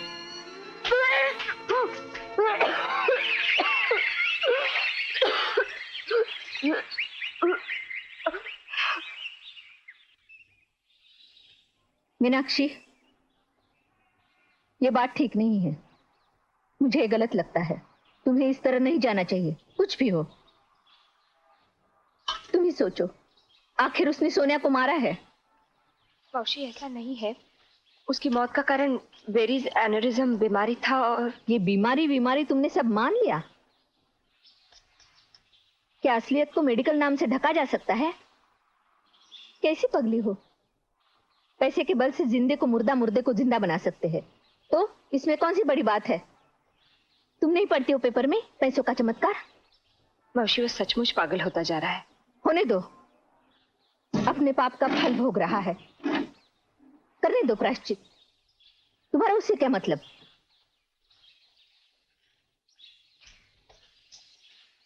मीनाक्षी, ये बात ठीक नहीं है। मुझे ये गलत लगता है। तुम्हें इस तरह नहीं जाना चाहिए, कुछ भी हो। तुम ही सोचो, आखिर उसने सोनिया को मारा है। मौसी, ऐसा नहीं है। उसकी मौत का कारण वेरीज एनेरिज्म बीमारी था। और ये बीमारी तुमने सब मान लिया? क्या असलियत को मेडिकल नाम से ढका जा सकता है? कैसी पगली हो? पैसे के बल से जिंदे को मुर्दा, मुर्दे को जिंदा बना सकते हैं, तो इसमें कौन सी बड़ी बात है? तुम नहीं पढ़ती हो पेपर में पैसों का चमत्कार? मौसी वो सचमुच पागल होता जा रहा है। होने दो, अपने पाप का फल भोग रहा है, करने दो प्रायश्चित। तुम्हारा उससे क्या मतलब?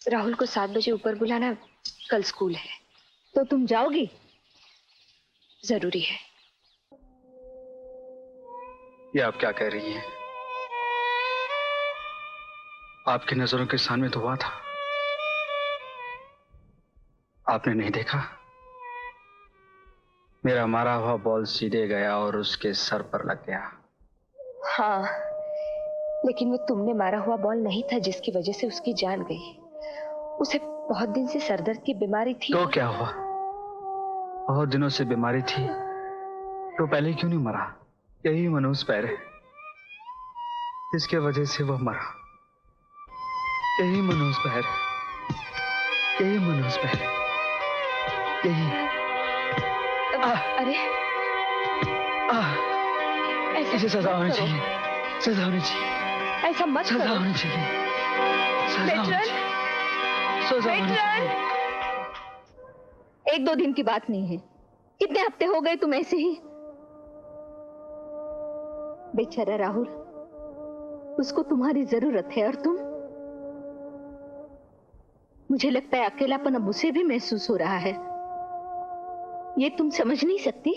राहुल को 7 बजे ऊपर बुलाना, कल स्कूल है। तो तुम जाओगी? जरूरी है। ये आप क्या कह रही हैं? आपकी नजरों के सामने तो हुआ था, आपने नहीं देखा? मेरा मारा हुआ बॉल सीधे गया और उसके सर पर लग गया। हाँ, लेकिन वो तुमने मारा हुआ बॉल नहीं था जिसकी वजह से उसकी जान गई। उसे बहुत दिन से सरदर्द की बीमारी थी। तो क्या हुआ? बहुत दिनों से बीमारी थी तो पहले क्यों नहीं मरा? यही मनोज पैर है जिसके वजह से वह मरा। यही मनोज पैर है, यही मनोज पैर है, यही। अरे इसे सजा होनी चाहिए, सजा होनी चाहिए, ऐसा मत करो। सजा होनी चाहिए, सजा होनी चाहिए, सजा होनी चाहिए। 1-2 दिन की बात नहीं है, कितने हफ्ते हो गए तुम ऐसे ही। बेचारा राहुल, उसको तुम्हारी जरूरत है और तुम। मुझे लगता है अकेलापन अब उसे भी महसूस हो रहा है। ये तुम समझ नहीं सकती?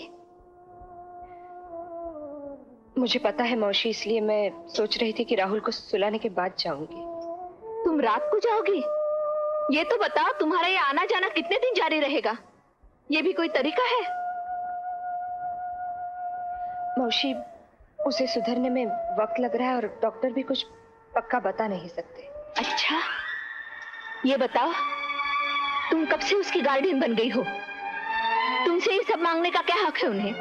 मुझे पता है मौसी, इसलिए मैं सोच रही थी कि राहुल को सुलाने के बाद जाऊंगी। तुम रात को जाओगी? ये तो बताओ, तुम्हारा ये आना जाना कितने दिन जारी रहेगा? ये भी कोई तरीका है? मौसी, उसे सुधरने में वक्त लग रहा है और डॉक्टर भी कुछ पक्का बता नहीं सकते। अच्छा, ये बताओ, तुम कब से उसकी गार्डियन बन गई हो? तुमसे ये सब मांगने का क्या हक है उन्हें?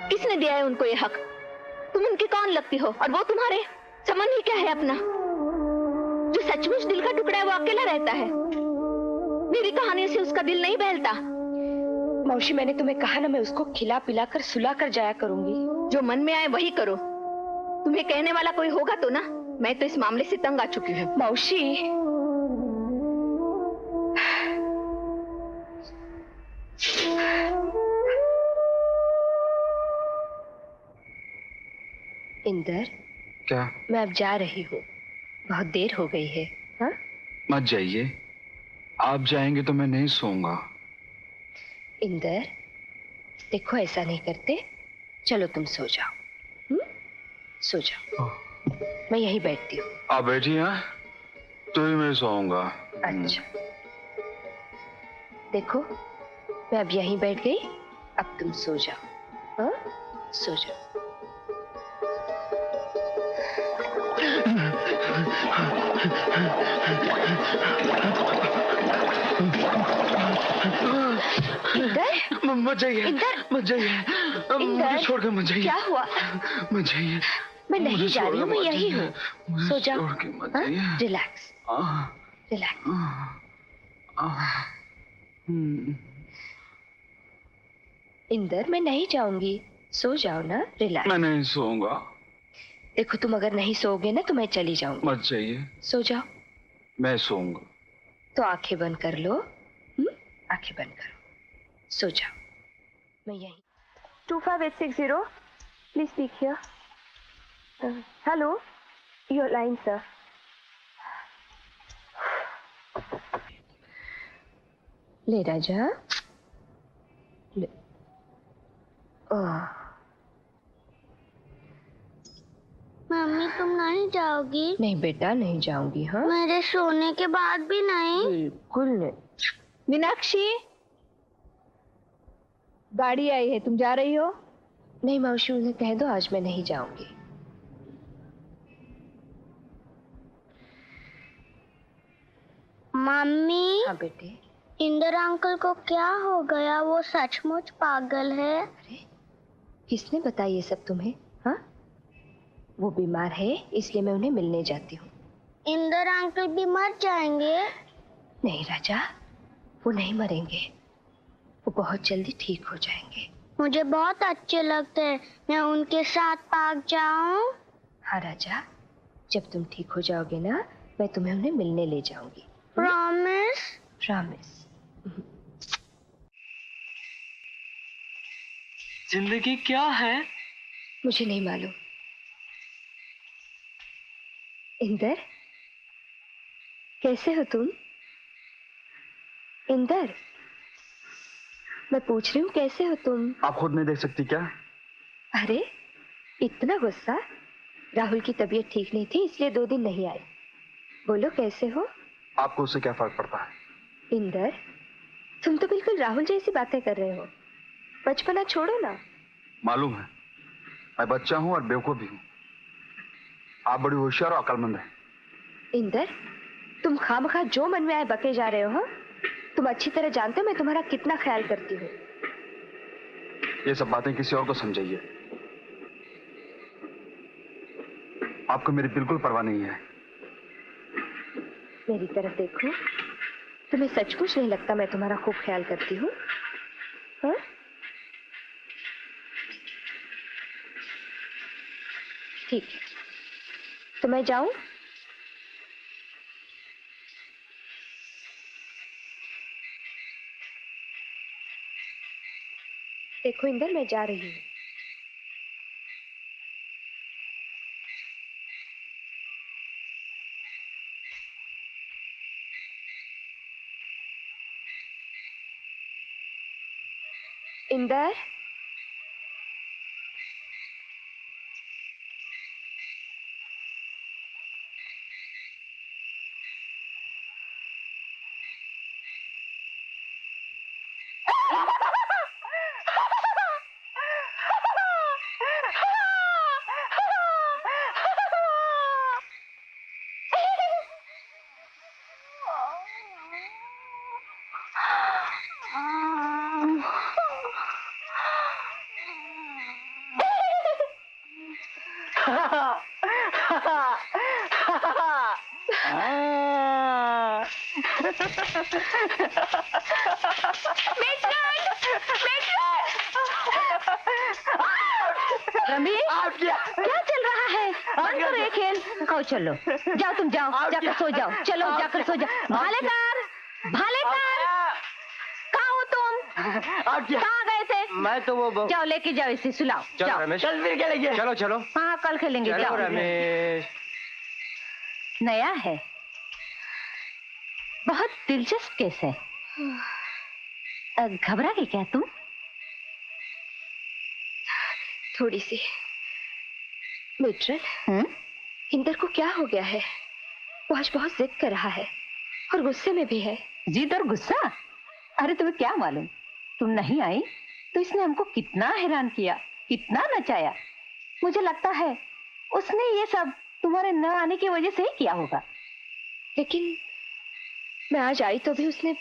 किसने दिया है उनको ये हक? तुम उनकी कौन लगती हो और वो तुम्हारे? संबंध ही क्या है अपना? जो सचमुच दिल का टुकड़ा है वो अकेला रहता है। मेरी कहानी से उसका दिल नहीं बहलता। मौसी, मैंने तुम्हें कहा ना, मैं उसको खिला पिला कर सुला कर जाया करूंगी। जो मन में आए वही करो। तुम्हें कहने वाला कोई होगा तो ना? मैं तो इस मामले से तंग आ चुकी हूँ। मौसी, इंदर, क्या? मैं अब जा रही हूँ, बहुत देर हो गई है। हाँ? मत जाइए, आप जाएंगे तो मैं नहीं सोऊंगा। इंदर, देखो ऐसा नहीं करते, चलो तुम सो जाओ। सो जाओ, मैं यहीं बैठती हूँ। आप बैठिए, हाँ? तो ही मैं सोऊंगा। अच्छा, देखो मैं अब यहीं बैठ गई, अब तुम सो जाओ। हाँ? सो जाओ। इंदर, मत जाइए, मत जाइए, मुझे छोड़कर मत जाइए। क्या हुआ? मत जाइए। मैं नहीं जा रही हूँ, मैं यही हूँ। सो जाओ, रिलैक्स, रिलैक्स। इंदर, मैं नहीं जाऊंगी, सो जाओ ना, रिलैक्स। मैं नहीं सोऊंगा। देखो, तुम अगर नहीं सोओगे ना तो मैं चली जाऊंगी। मत जाइए। सो जाओ। मैं सोऊंगा। तो आंखें बंद कर लो। आंखें बंद करो, सो जाओ। मैं यहीं। 25860, please speak here. Hello, your line sir. ले राजा, ले। मम्मी, तुम नहीं जाओगी? नहीं बेटा, नहीं जाऊंगी। हाँ, मेरे सोने के बाद भी नहीं? बिल्कुल नहीं। मीनाक्षी, गाड़ी आई है, तुम जा रही हो? नहीं मौसी, उन्हें कह दो आज मैं नहीं जाऊंगी। मम्मी। हाँ बेटे। इंदर अंकल को क्या हो गया? वो सचमुच पागल है। अरे, किसने बताया ये सब तुम्हें? वो बीमार है, इसलिए मैं उन्हें मिलने जाती हूँ। इंदर अंकल भी मर जाएंगे? नहीं राजा, वो नहीं मरेंगे, वो बहुत जल्दी ठीक हो जाएंगे। मुझे बहुत अच्छे लगते हैं, मैं उनके साथ पार्क जाऊं? हाँ राजा, जब तुम ठीक हो जाओगे ना, मैं तुम्हें उन्हें मिलने ले जाऊंगी। प्रॉमिस? प्रॉमिस। जिंदगी क्या है? मुझे नहीं मालूम। इंदर, कैसे हो तुम? इंदर, मैं पूछ रही हूँ कैसे हो तुम? आप खुद नहीं देख सकती क्या? अरे इतना गुस्सा? राहुल की तबीयत ठीक नहीं थी, इसलिए 2 दिन नहीं आए। बोलो कैसे हो? आपको उससे क्या फर्क पड़ता है? इंदर, तुम तो बिल्कुल राहुल जैसी बातें कर रहे हो। बचपना छोड़ो ना। मालूम है, मैं बच्चा हूँ और बेवकूफ भी हूँ। आप बड़ी होशियार और अक्लमंद हैं। इंदर, तुम खामखा जो मन में आए बके जा रहे हो। तुम अच्छी तरह जानते हो मैं तुम्हारा कितना ख्याल करती हूँ। ये सब बातें किसी और को समझाइए। आपको मेरी बिल्कुल परवाह नहीं है। मेरी तरफ देखो, तुम्हें सचमुच नहीं लगता मैं तुम्हारा खूब ख्याल करती हूँ? हाँ? ठीक है, तो मैं जाऊं? देखो इंदर, मैं जा रही हूँ। इंदर, रमेश, क्या चल रहा है? बंद करो ये खेल। आओ चलो, जाओ तुम जाओ, जाकर सो जाओ। चलो जाकर सो जाओ। भालेकार, भालेकार, कहाँ हो तुम? कहाँ गए थे? मैं तो वो जाओ लेके जाओ इसे, सुलाओ। चलो जाओ। रमेश, कल फिर खेलेंगे। चलो चलो। हाँ कल खेलेंगे। चलो जाओ। रमेश। नया है, बहुत दिलचस्प केस है। घबरा गई क्या तुम? थोड़ी सी। मेट्रन, इंदर को क्या हो गया है? वो आज बहुत जिद कर रहा है और गुस्से में भी है। जिद और गुस्सा? अरे तुम्हें क्या मालूम, तुम नहीं आई तो इसने हमको कितना हैरान किया, कितना नचाया। मुझे लगता है उसने ये सब तुम्हारे न आने की वजह से ही किया होगा। लेकिन मैं आज आई तो भी उसने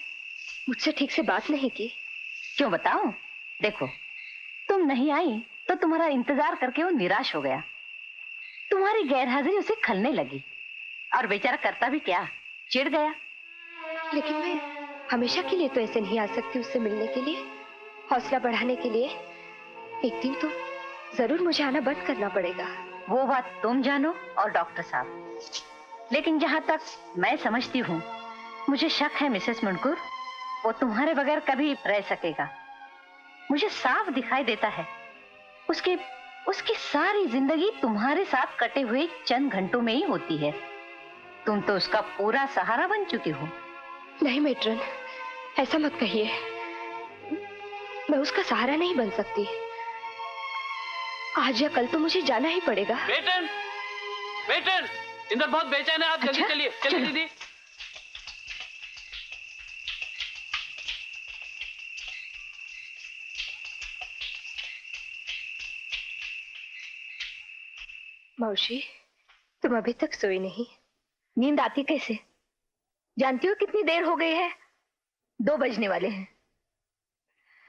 मुझसे ठीक से बात नहीं की। क्यों बताऊं? देखो, तुम नहीं आई तो तुम्हारा इंतजार करके वो निराश हो गया। तुम्हारी गैरहाजिरी उसे खलने लगी और बेचारा करता भी क्या, चिढ़ गया। लेकिन मैं हमेशा के लिए तो ऐसे नहीं आ सकती उससे मिलने के लिए, हौसला बढ़ाने के लिए। एक दिन तो जरूर मुझे आना बंद करना पड़ेगा। वो बात तुम जानो और डॉक्टर साहब, लेकिन जहां तक मैं समझती हूँ, मुझे शक है मिसेस मुनकुर, वो तुम्हारे बगैर कभी रह सकेगा। मुझे साफ दिखाई देता है उसकी सारी जिंदगी तुम्हारे साथ कटे हुए चंद घंटों में ही होती है। तुम तो उसका पूरा सहारा बन चुकी हो। नहीं मेट्रन, ऐसा मत कहिए। मैं उसका सहारा नहीं बन सकती। आज या कल तो मुझे जाना ही पड़ेगा। बेटन, बेटन, इंदर बहुत बेचैन है, आप जल्दी चलिए। चलिए दीदी। मौसी, तुम अभी तक सोई नहीं? नींद आती कैसे? जानती हो कितनी देर हो गई है? 2 बजने वाले हैं।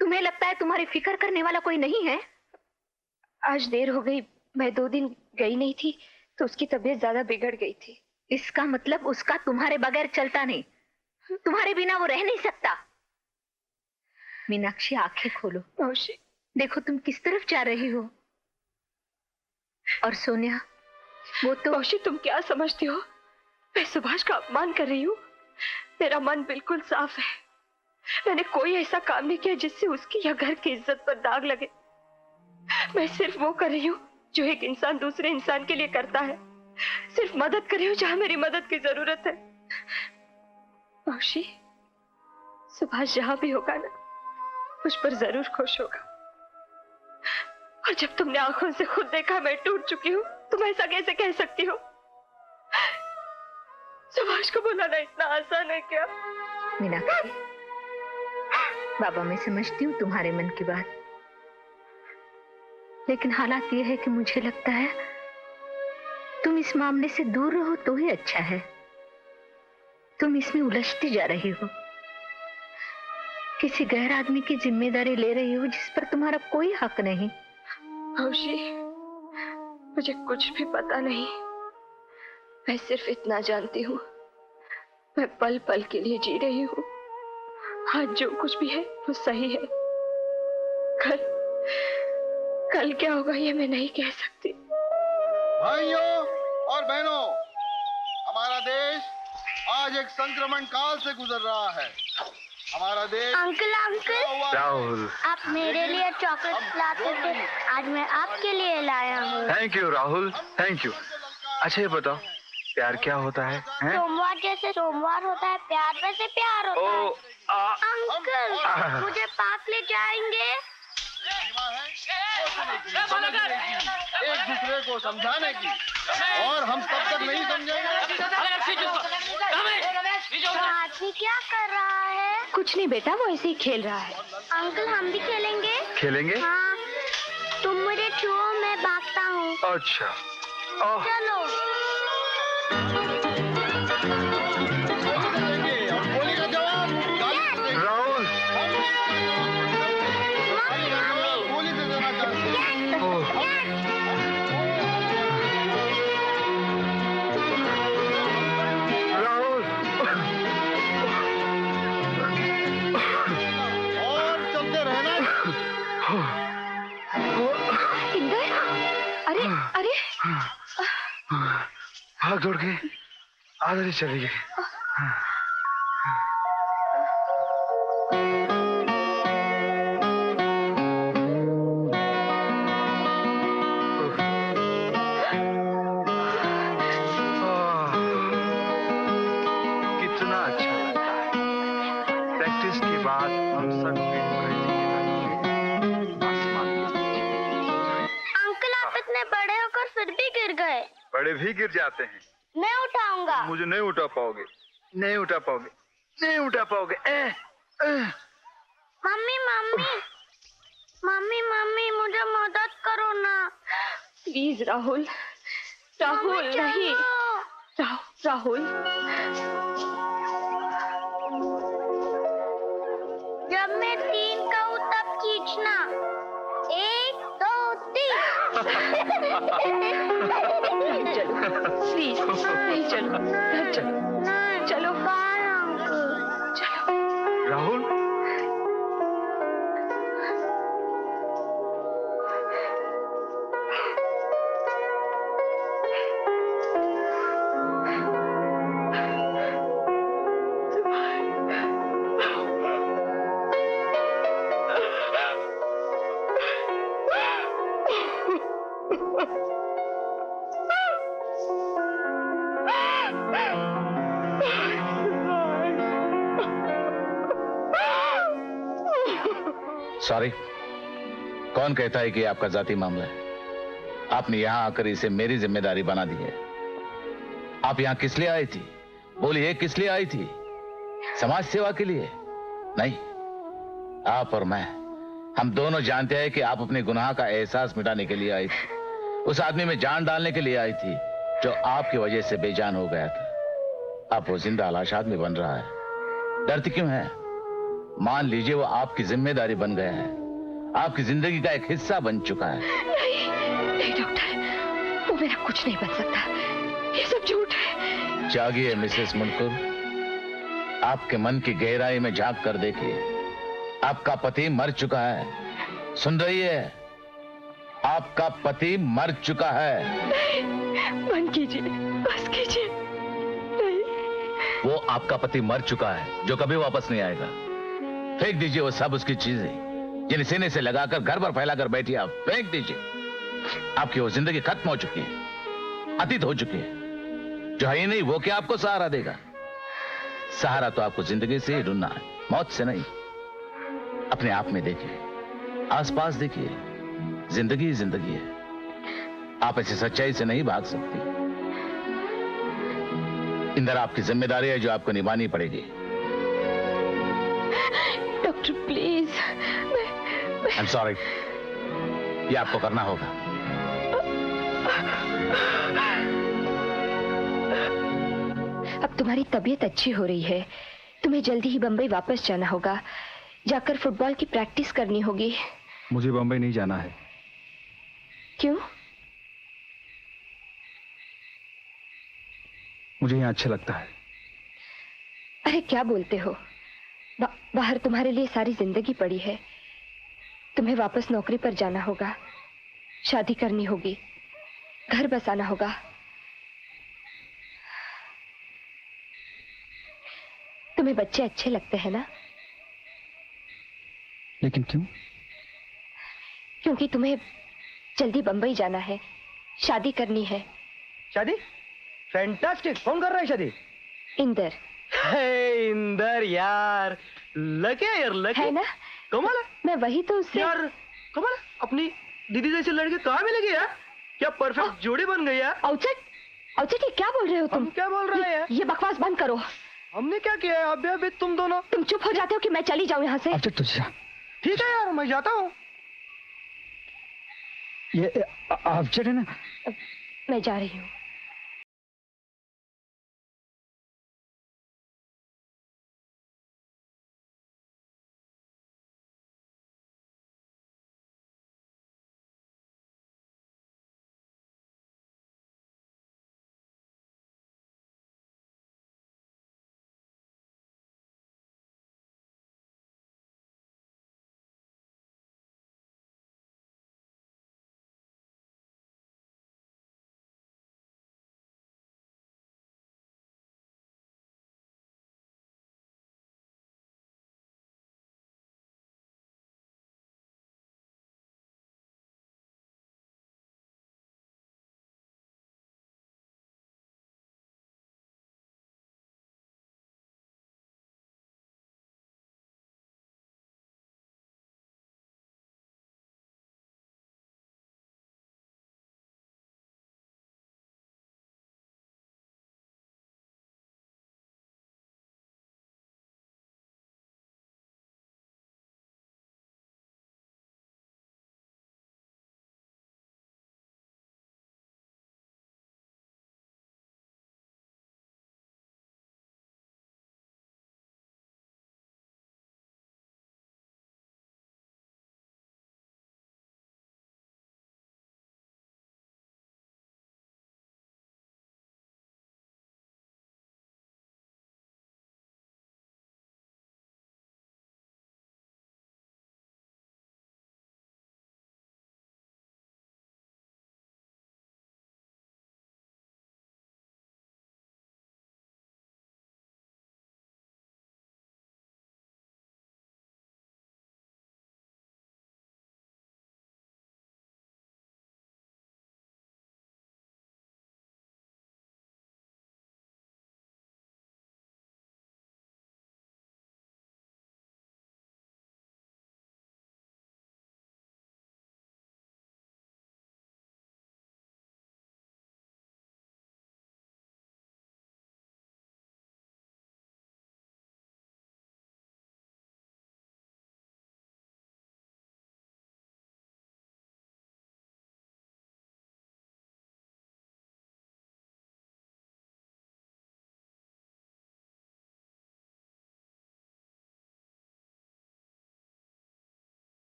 तुम्हें लगता है तुम्हारी फिक्र करने वाला कोई नहीं है? आज देर हो गई, मैं 2 दिन गई नहीं थी तो उसकी तबीयत ज्यादा बिगड़ गई थी। इसका मतलब उसका तुम्हारे बगैर चलता नहीं, तुम्हारे बिना वो रह नहीं सकता। मीनाक्षी आंखें खोलो। मौसी देखो तुम किस तरफ जा रही हो। और सोनिया वो तो। मौसी तुम क्या समझती हो, मैं सुभाष का अपमान कर रही हूँ? मेरा मन बिल्कुल साफ है। मैंने कोई ऐसा काम नहीं किया जिससे उसकी या घर की इज्जत पर दाग लगे। मैं सिर्फ वो कर रही हूँ जो एक इंसान दूसरे इंसान के लिए करता है। सिर्फ मदद कर रही हूँ जहां मेरी मदद की जरूरत है। मौसी सुभाष जहां भी होगा ना, मुझ पर जरूर खुश होगा। और जब तुमने आंखों से खुद देखा मैं टूट चुकी हूँ, तुम ऐसा कैसे कह सकती हो? सुभाष को बुलाना इतना आसान है क्या? मीनाक्षी, बाबा मैं समझती हूँ तुम्हारे मन की बात, लेकिन हालात ये है कि मुझे लगता है तुम इस मामले से दूर रहो तो ही अच्छा है। तुम इसमें उलझती जा रही हो, किसी गैर आदमी की जिम्मेदारी ले रही हो जिस पर तुम्हारा कोई हक नहीं। मौसी मुझे कुछ भी पता नहीं, मैं सिर्फ इतना जानती हूँ, मैं पल पल के लिए जी रही हूँ। आज जो कुछ भी है वो सही है, कल क्या होगा ये मैं नहीं कह सकती। भाइयों और बहनों, हमारा देश आज एक संक्रमण काल से गुजर रहा है। हमारा देश। अंकल राहुल, आप मेरे लिए चॉकलेट लाते थे, आज मैं आपके लिए लाया हूँ। Thank you Rahul, thank you. अच्छा ये बताओ, प्यार क्या होता है? सोमवार जैसे सोमवार होता है, प्यार वैसे प्यार होता है। अंकल मुझे पार्क ले जाएंगे? एक दूसरे को समझाने की, और हम तब तक नहीं समझेंगे। आदमी क्या कर रहा है? कुछ नहीं बेटा, वो ऐसे ही खेल रहा है। अंकल हम भी खेलेंगे? खेलेंगे? हाँ, तुम मुझे छुओ, मैं भागता हूँ। अच्छा चलो। राहुल, और चलते रहना। इंदर, अरे अरे भाग दौड़ के आगे चली गई। कितना अच्छा लगता है। प्रैक्टिस के बाद हम सब अंकल आप इतने बड़े होकर फिर भी गिर गए। बड़े भी गिर जाते हैं। मैं उठाऊंगा। मुझे नहीं उठा पाओगे, नहीं उठा पाओगे, नहीं उठा पाओगे। मम्मी मम्मी मम्मी मम्मी मुझे मदद करो ना। प्लीज राहुल, राहुल नहीं, राहुल। जब मैं 3 कहूँ तब खींचना। 1 2 3। चलो प्लीज, नहीं चलो, घर चलो, चलो चलो। राहुल, सॉरी, कौन कहता है कि आपका जाति मामला है? आपने यहां आकर इसे मेरी जिम्मेदारी बना दी है। आप यहां किस लिए आई थी? बोलिए, किस लिए आई थी? समाज सेवा के लिए? नहीं, आप और मैं, हम दोनों जानते हैं कि आप अपने गुनाह का एहसास मिटाने के लिए आई थी। उस आदमी में जान डालने के लिए आई थी जो आपकी वजह से बेजान हो गया था। अब वो जिंदा लाश आदमी बन रहा है। डरती क्यों है? मान लीजिए वो आपकी जिम्मेदारी बन गया है, आपकी जिंदगी का एक हिस्सा बन चुका है। नहीं डॉक्टर, वो मेरा कुछ नहीं बन सकता, ये सब झूठ है। जागिए मिसेस मुनकुर, आपके मन की गहराई में झांक कर देखिए। आपका पति मर चुका है। सुन रही है? आपका पति मर चुका है। बंद कीजिए, बस कीजिए। नहीं। वो आपका पति मर चुका है जो कभी वापस नहीं आएगा। फेंक दीजिए वो सब उसकी चीजें जिन्हें सीने से लगाकर घर पर फैलाकर बैठी आप। फेंक दीजिए। आपकी वो जिंदगी खत्म हो चुकी है, अतीत हो चुकी है। जो है ही नहीं वो क्या आपको सहारा देगा? सहारा तो आपको जिंदगी से ही ढूंढना है, मौत से नहीं। अपने आप में देखिए, आसपास देखिए, जिंदगी ही जिंदगी है। आप ऐसी सच्चाई से नहीं भाग सकती। इंदर आपकी जिम्मेदारी है जो आपको निभानी पड़ेगी। Doctor please, I am sorry, ये आपको करना होगा। अब तुम्हारी तबीयत अच्छी हो रही है, तुम्हें जल्दी ही बंबई वापस जाना होगा। जाकर फुटबॉल की प्रैक्टिस करनी होगी। मुझे बम्बई नहीं जाना है। क्यों? मुझे यहाँ अच्छा लगता है। अरे क्या बोलते हो? बाहर तुम्हारे लिए सारी जिंदगी पड़ी है। तुम्हें वापस नौकरी पर जाना होगा, शादी करनी होगी, घर बसाना होगा। तुम्हें बच्चे अच्छे लगते हैं ना? लेकिन क्यों? क्योंकि तुम्हें जल्दी बंबई जाना है, शादी करनी है। शादी? फैंटास्टिक। कौन कर रहा है शादी? इंदर। हे इंदर यार, लगे यार, लगे है ना? कमाल है। मैं वही तो उससे यार कमाल है। अपनी दीदी जैसे लड़के कहाँ मिलेंगे यार? क्या परफेक्ट जोड़ी बन गई यार। औचट ये क्या बोल रहे हो तुम? क्या बोल रहे हैं? ये बकवास बंद करो। हमने क्या किया है? अभी तुम दोनों। तुम चुप हो जाते हो कि मैं चली जाऊं यहाँ से? ठीक है यार, मैं जाता हूँ। ये ऑब्जेक्ट है ना? मैं जा रही हूँ।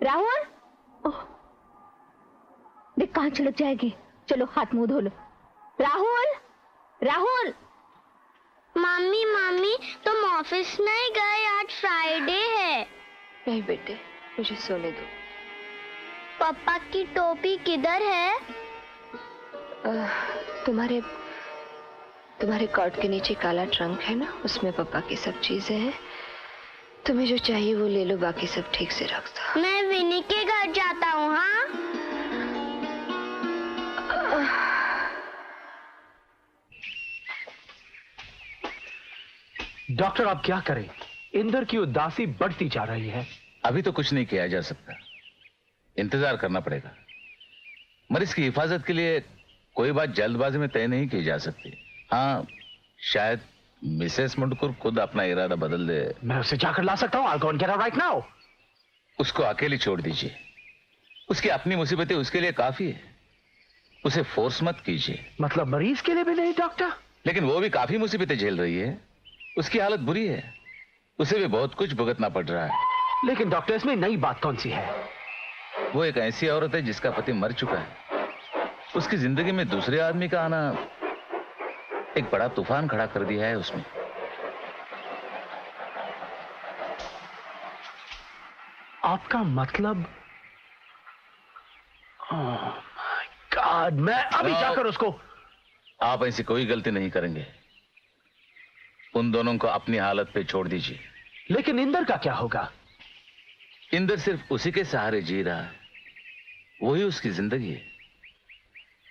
राहुल, ओह, देख कहाँ छलक जाएगी। चलो हाथ मुंह धो लो। राहुल, राहुल। मम्मी मम्मी तुम ऑफिस नहीं गए, आज फ्राइडे है। नहीं बेटे, मुझे सोने दो। पापा की टोपी किधर है? तुम्हारे कोट के नीचे काला ट्रंक है ना, उसमें पापा की सब चीजें हैं। तुम्हें जो चाहिए वो ले लो, बाकी सब ठीक से रख दो। मैं विनी के घर जाता हूँ। हाँ डॉक्टर, आप क्या करें? इंदर की उदासी बढ़ती जा रही है। अभी तो कुछ नहीं किया जा सकता, इंतजार करना पड़ेगा। मरीज की हिफाजत के लिए कोई बात जल्दबाजी में तय नहीं की जा सकती। हाँ, शायद मिसेस मुंडकुर खुद अपना इरादा बदल दे। मैं उसे जाकर ला सकता हूँ। I'll go and get her right now. उसको अकेली छोड़ दीजिए। उसकी अपनी मुसीबतें उसके लिए काफी है, उसे फोर्स मत कीजिए। मतलब मरीज के लिए भी नहीं डॉक्टर? लेकिन वो भी काफी मुसीबतें झेल रही है, उसकी हालत बुरी है, उसे भी बहुत कुछ भुगतना पड़ रहा है। लेकिन डॉक्टर, इसमें नई बात कौन सी है? वो एक ऐसी औरत है जिसका पति मर चुका है। उसकी जिंदगी में दूसरे आदमी का आना एक बड़ा तूफान खड़ा कर दिया है उसमें। आपका मतलब? गॉड, मैं अभी जाकर उसको। आप ऐसी कोई गलती नहीं करेंगे। उन दोनों को अपनी हालत पे छोड़ दीजिए। लेकिन इंदर का क्या होगा? इंदर सिर्फ उसी के सहारे जी रहा है, वही उसकी जिंदगी है।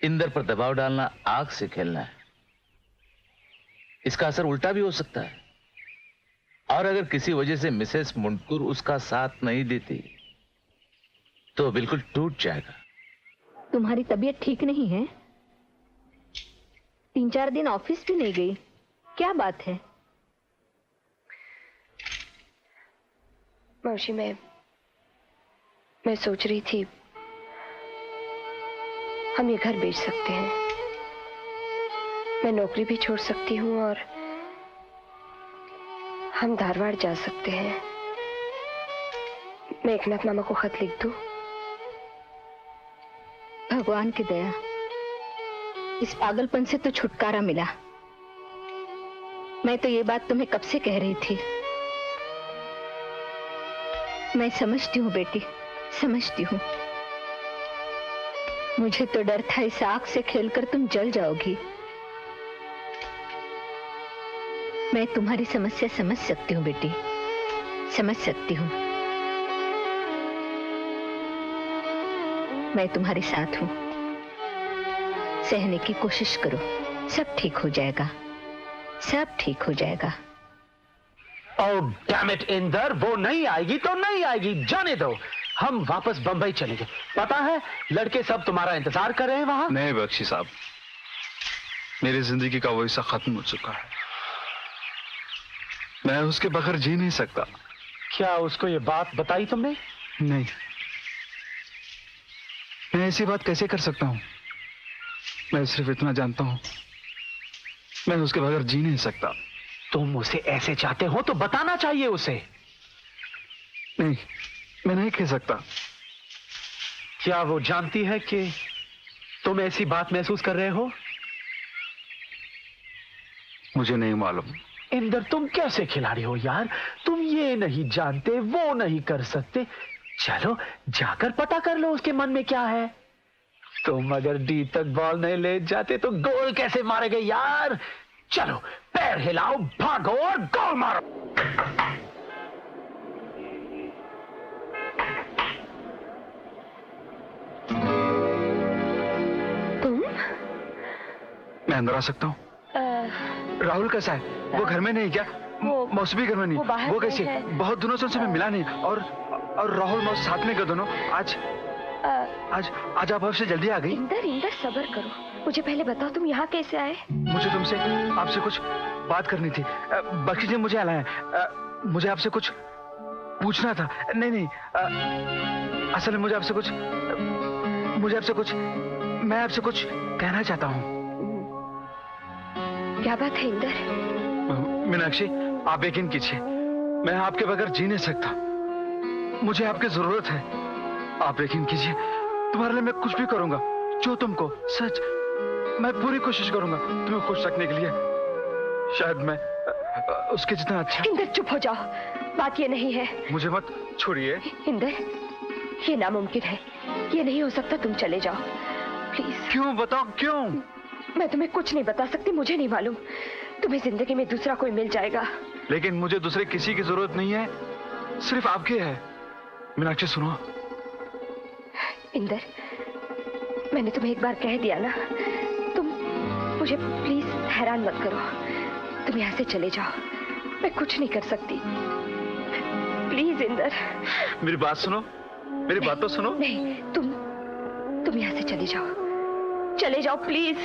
इंदर पर दबाव डालना आग से खेलना है। इसका असर उल्टा भी हो सकता है, और अगर किसी वजह से मिसेस मुंडकुर उसका साथ नहीं देती तो बिल्कुल टूट जाएगा। तुम्हारी तबीयत ठीक नहीं है? 3-4 दिन ऑफिस भी नहीं गई, क्या बात है? मौसी, मैं सोच रही थी हम ये घर बेच सकते हैं। मैं नौकरी भी छोड़ सकती हूँ और हम धारवाड़ जा सकते हैं। मैं एकनाथ मामा को खत लिख दूं? भगवान की दया, इस पागलपन से तो छुटकारा मिला। मैं तो ये बात तुम्हें कब से कह रही थी। मैं समझती हूँ बेटी, समझती हूँ। मुझे तो डर था इस आग से खेलकर तुम जल जाओगी। मैं तुम्हारी समस्या समझ सकती हूँ बेटी, समझ सकती हूँ। मैं तुम्हारे साथ हूँ। सहने की कोशिश करो, सब ठीक हो जाएगा, सब ठीक हो जाएगा। ओह डैम इट इंदर, वो नहीं आएगी तो नहीं आएगी, जाने दो। हम वापस बंबई चलेंगे। पता है लड़के सब तुम्हारा इंतजार कर रहे हैं वहां। नहीं बख्शी साहब, मेरी जिंदगी का वो हिस्सा खत्म हो चुका है। मैं उसके बगैर जी नहीं सकता। क्या उसको ये बात बताई तुमने? नहीं, मैं ऐसी बात कैसे कर सकता हूं? मैं सिर्फ इतना जानता हूं, मैं उसके बगैर जी नहीं सकता। तुम उसे ऐसे चाहते हो तो बताना चाहिए उसे। नहीं, मैं नहीं कह सकता। क्या वो जानती है कि तुम ऐसी बात महसूस कर रहे हो? मुझे नहीं मालूम। इंदर, तुम कैसे खिलाड़ी हो यार? तुम ये नहीं जानते, वो नहीं कर सकते। चलो जाकर पता कर लो उसके मन में क्या है। तुम अगर डी तक बॉल नहीं ले जाते तो गोल कैसे मारेगे यार? चलो पैर हिलाओ, भागो और गोल मारो। तुम? मैं अंदर आ सकता हूँ? राहुल कैसा है? वो घर में नहीं क्या? मौसी भी घर में नहीं। वो कैसे? बहुत दिनों से उनसे मैं मिला नहीं। और राहुल मौसी साथ में गए दोनों। आज आप आपसे जल्दी आ गई। इंदर सब्र करो, मुझे पहले बताओ तुम यहाँ कैसे आए? मुझे तुमसे आपसे कुछ बात करनी थी। बख्शी ने मुझे लाया। मुझे आपसे कुछ पूछना था। नहीं, असल में मैं आपसे कुछ कहना चाहता हूँ। क्या बात है इंदर? मीनाक्षी, आप यकीन कीजिए, मैं आपके बगैर जी नहीं सकता। मुझे आपकी जरूरत है। आप यकीन कीजिए, तुम्हारे लिए मैं कुछ भी करूंगा, जो तुमको, सच, मैं पूरी कोशिश करूंगा तुम्हें खुश रखने के लिए। शायद मैं उसके जितना अच्छा। इंदर चुप हो जाओ, बात ये नहीं है। मुझे मत छोड़िए। इंदर, ये नामुमकिन है, ये नहीं हो सकता, तुम चले जाओ प्लीज। क्यों, बताओ क्यों? मैं तुम्हें कुछ नहीं बता सकती, मुझे नहीं मालूम। तुम्हें जिंदगी में दूसरा कोई मिल जाएगा। लेकिन मुझे दूसरे किसी की जरूरत नहीं है, सिर्फ आपकी है। मीनाक्षी सुनो। इंदर, मैंने तुम्हें एक बार कह दिया ना, तुम मुझे प्लीज हैरान मत करो। तुम यहाँ से चले जाओ, मैं कुछ नहीं कर सकती। प्लीज इंदर। मेरी बात सुनो, मेरी बात तो सुनो। नहीं, तुम यहाँ से चले जाओ, चले जाओ प्लीज।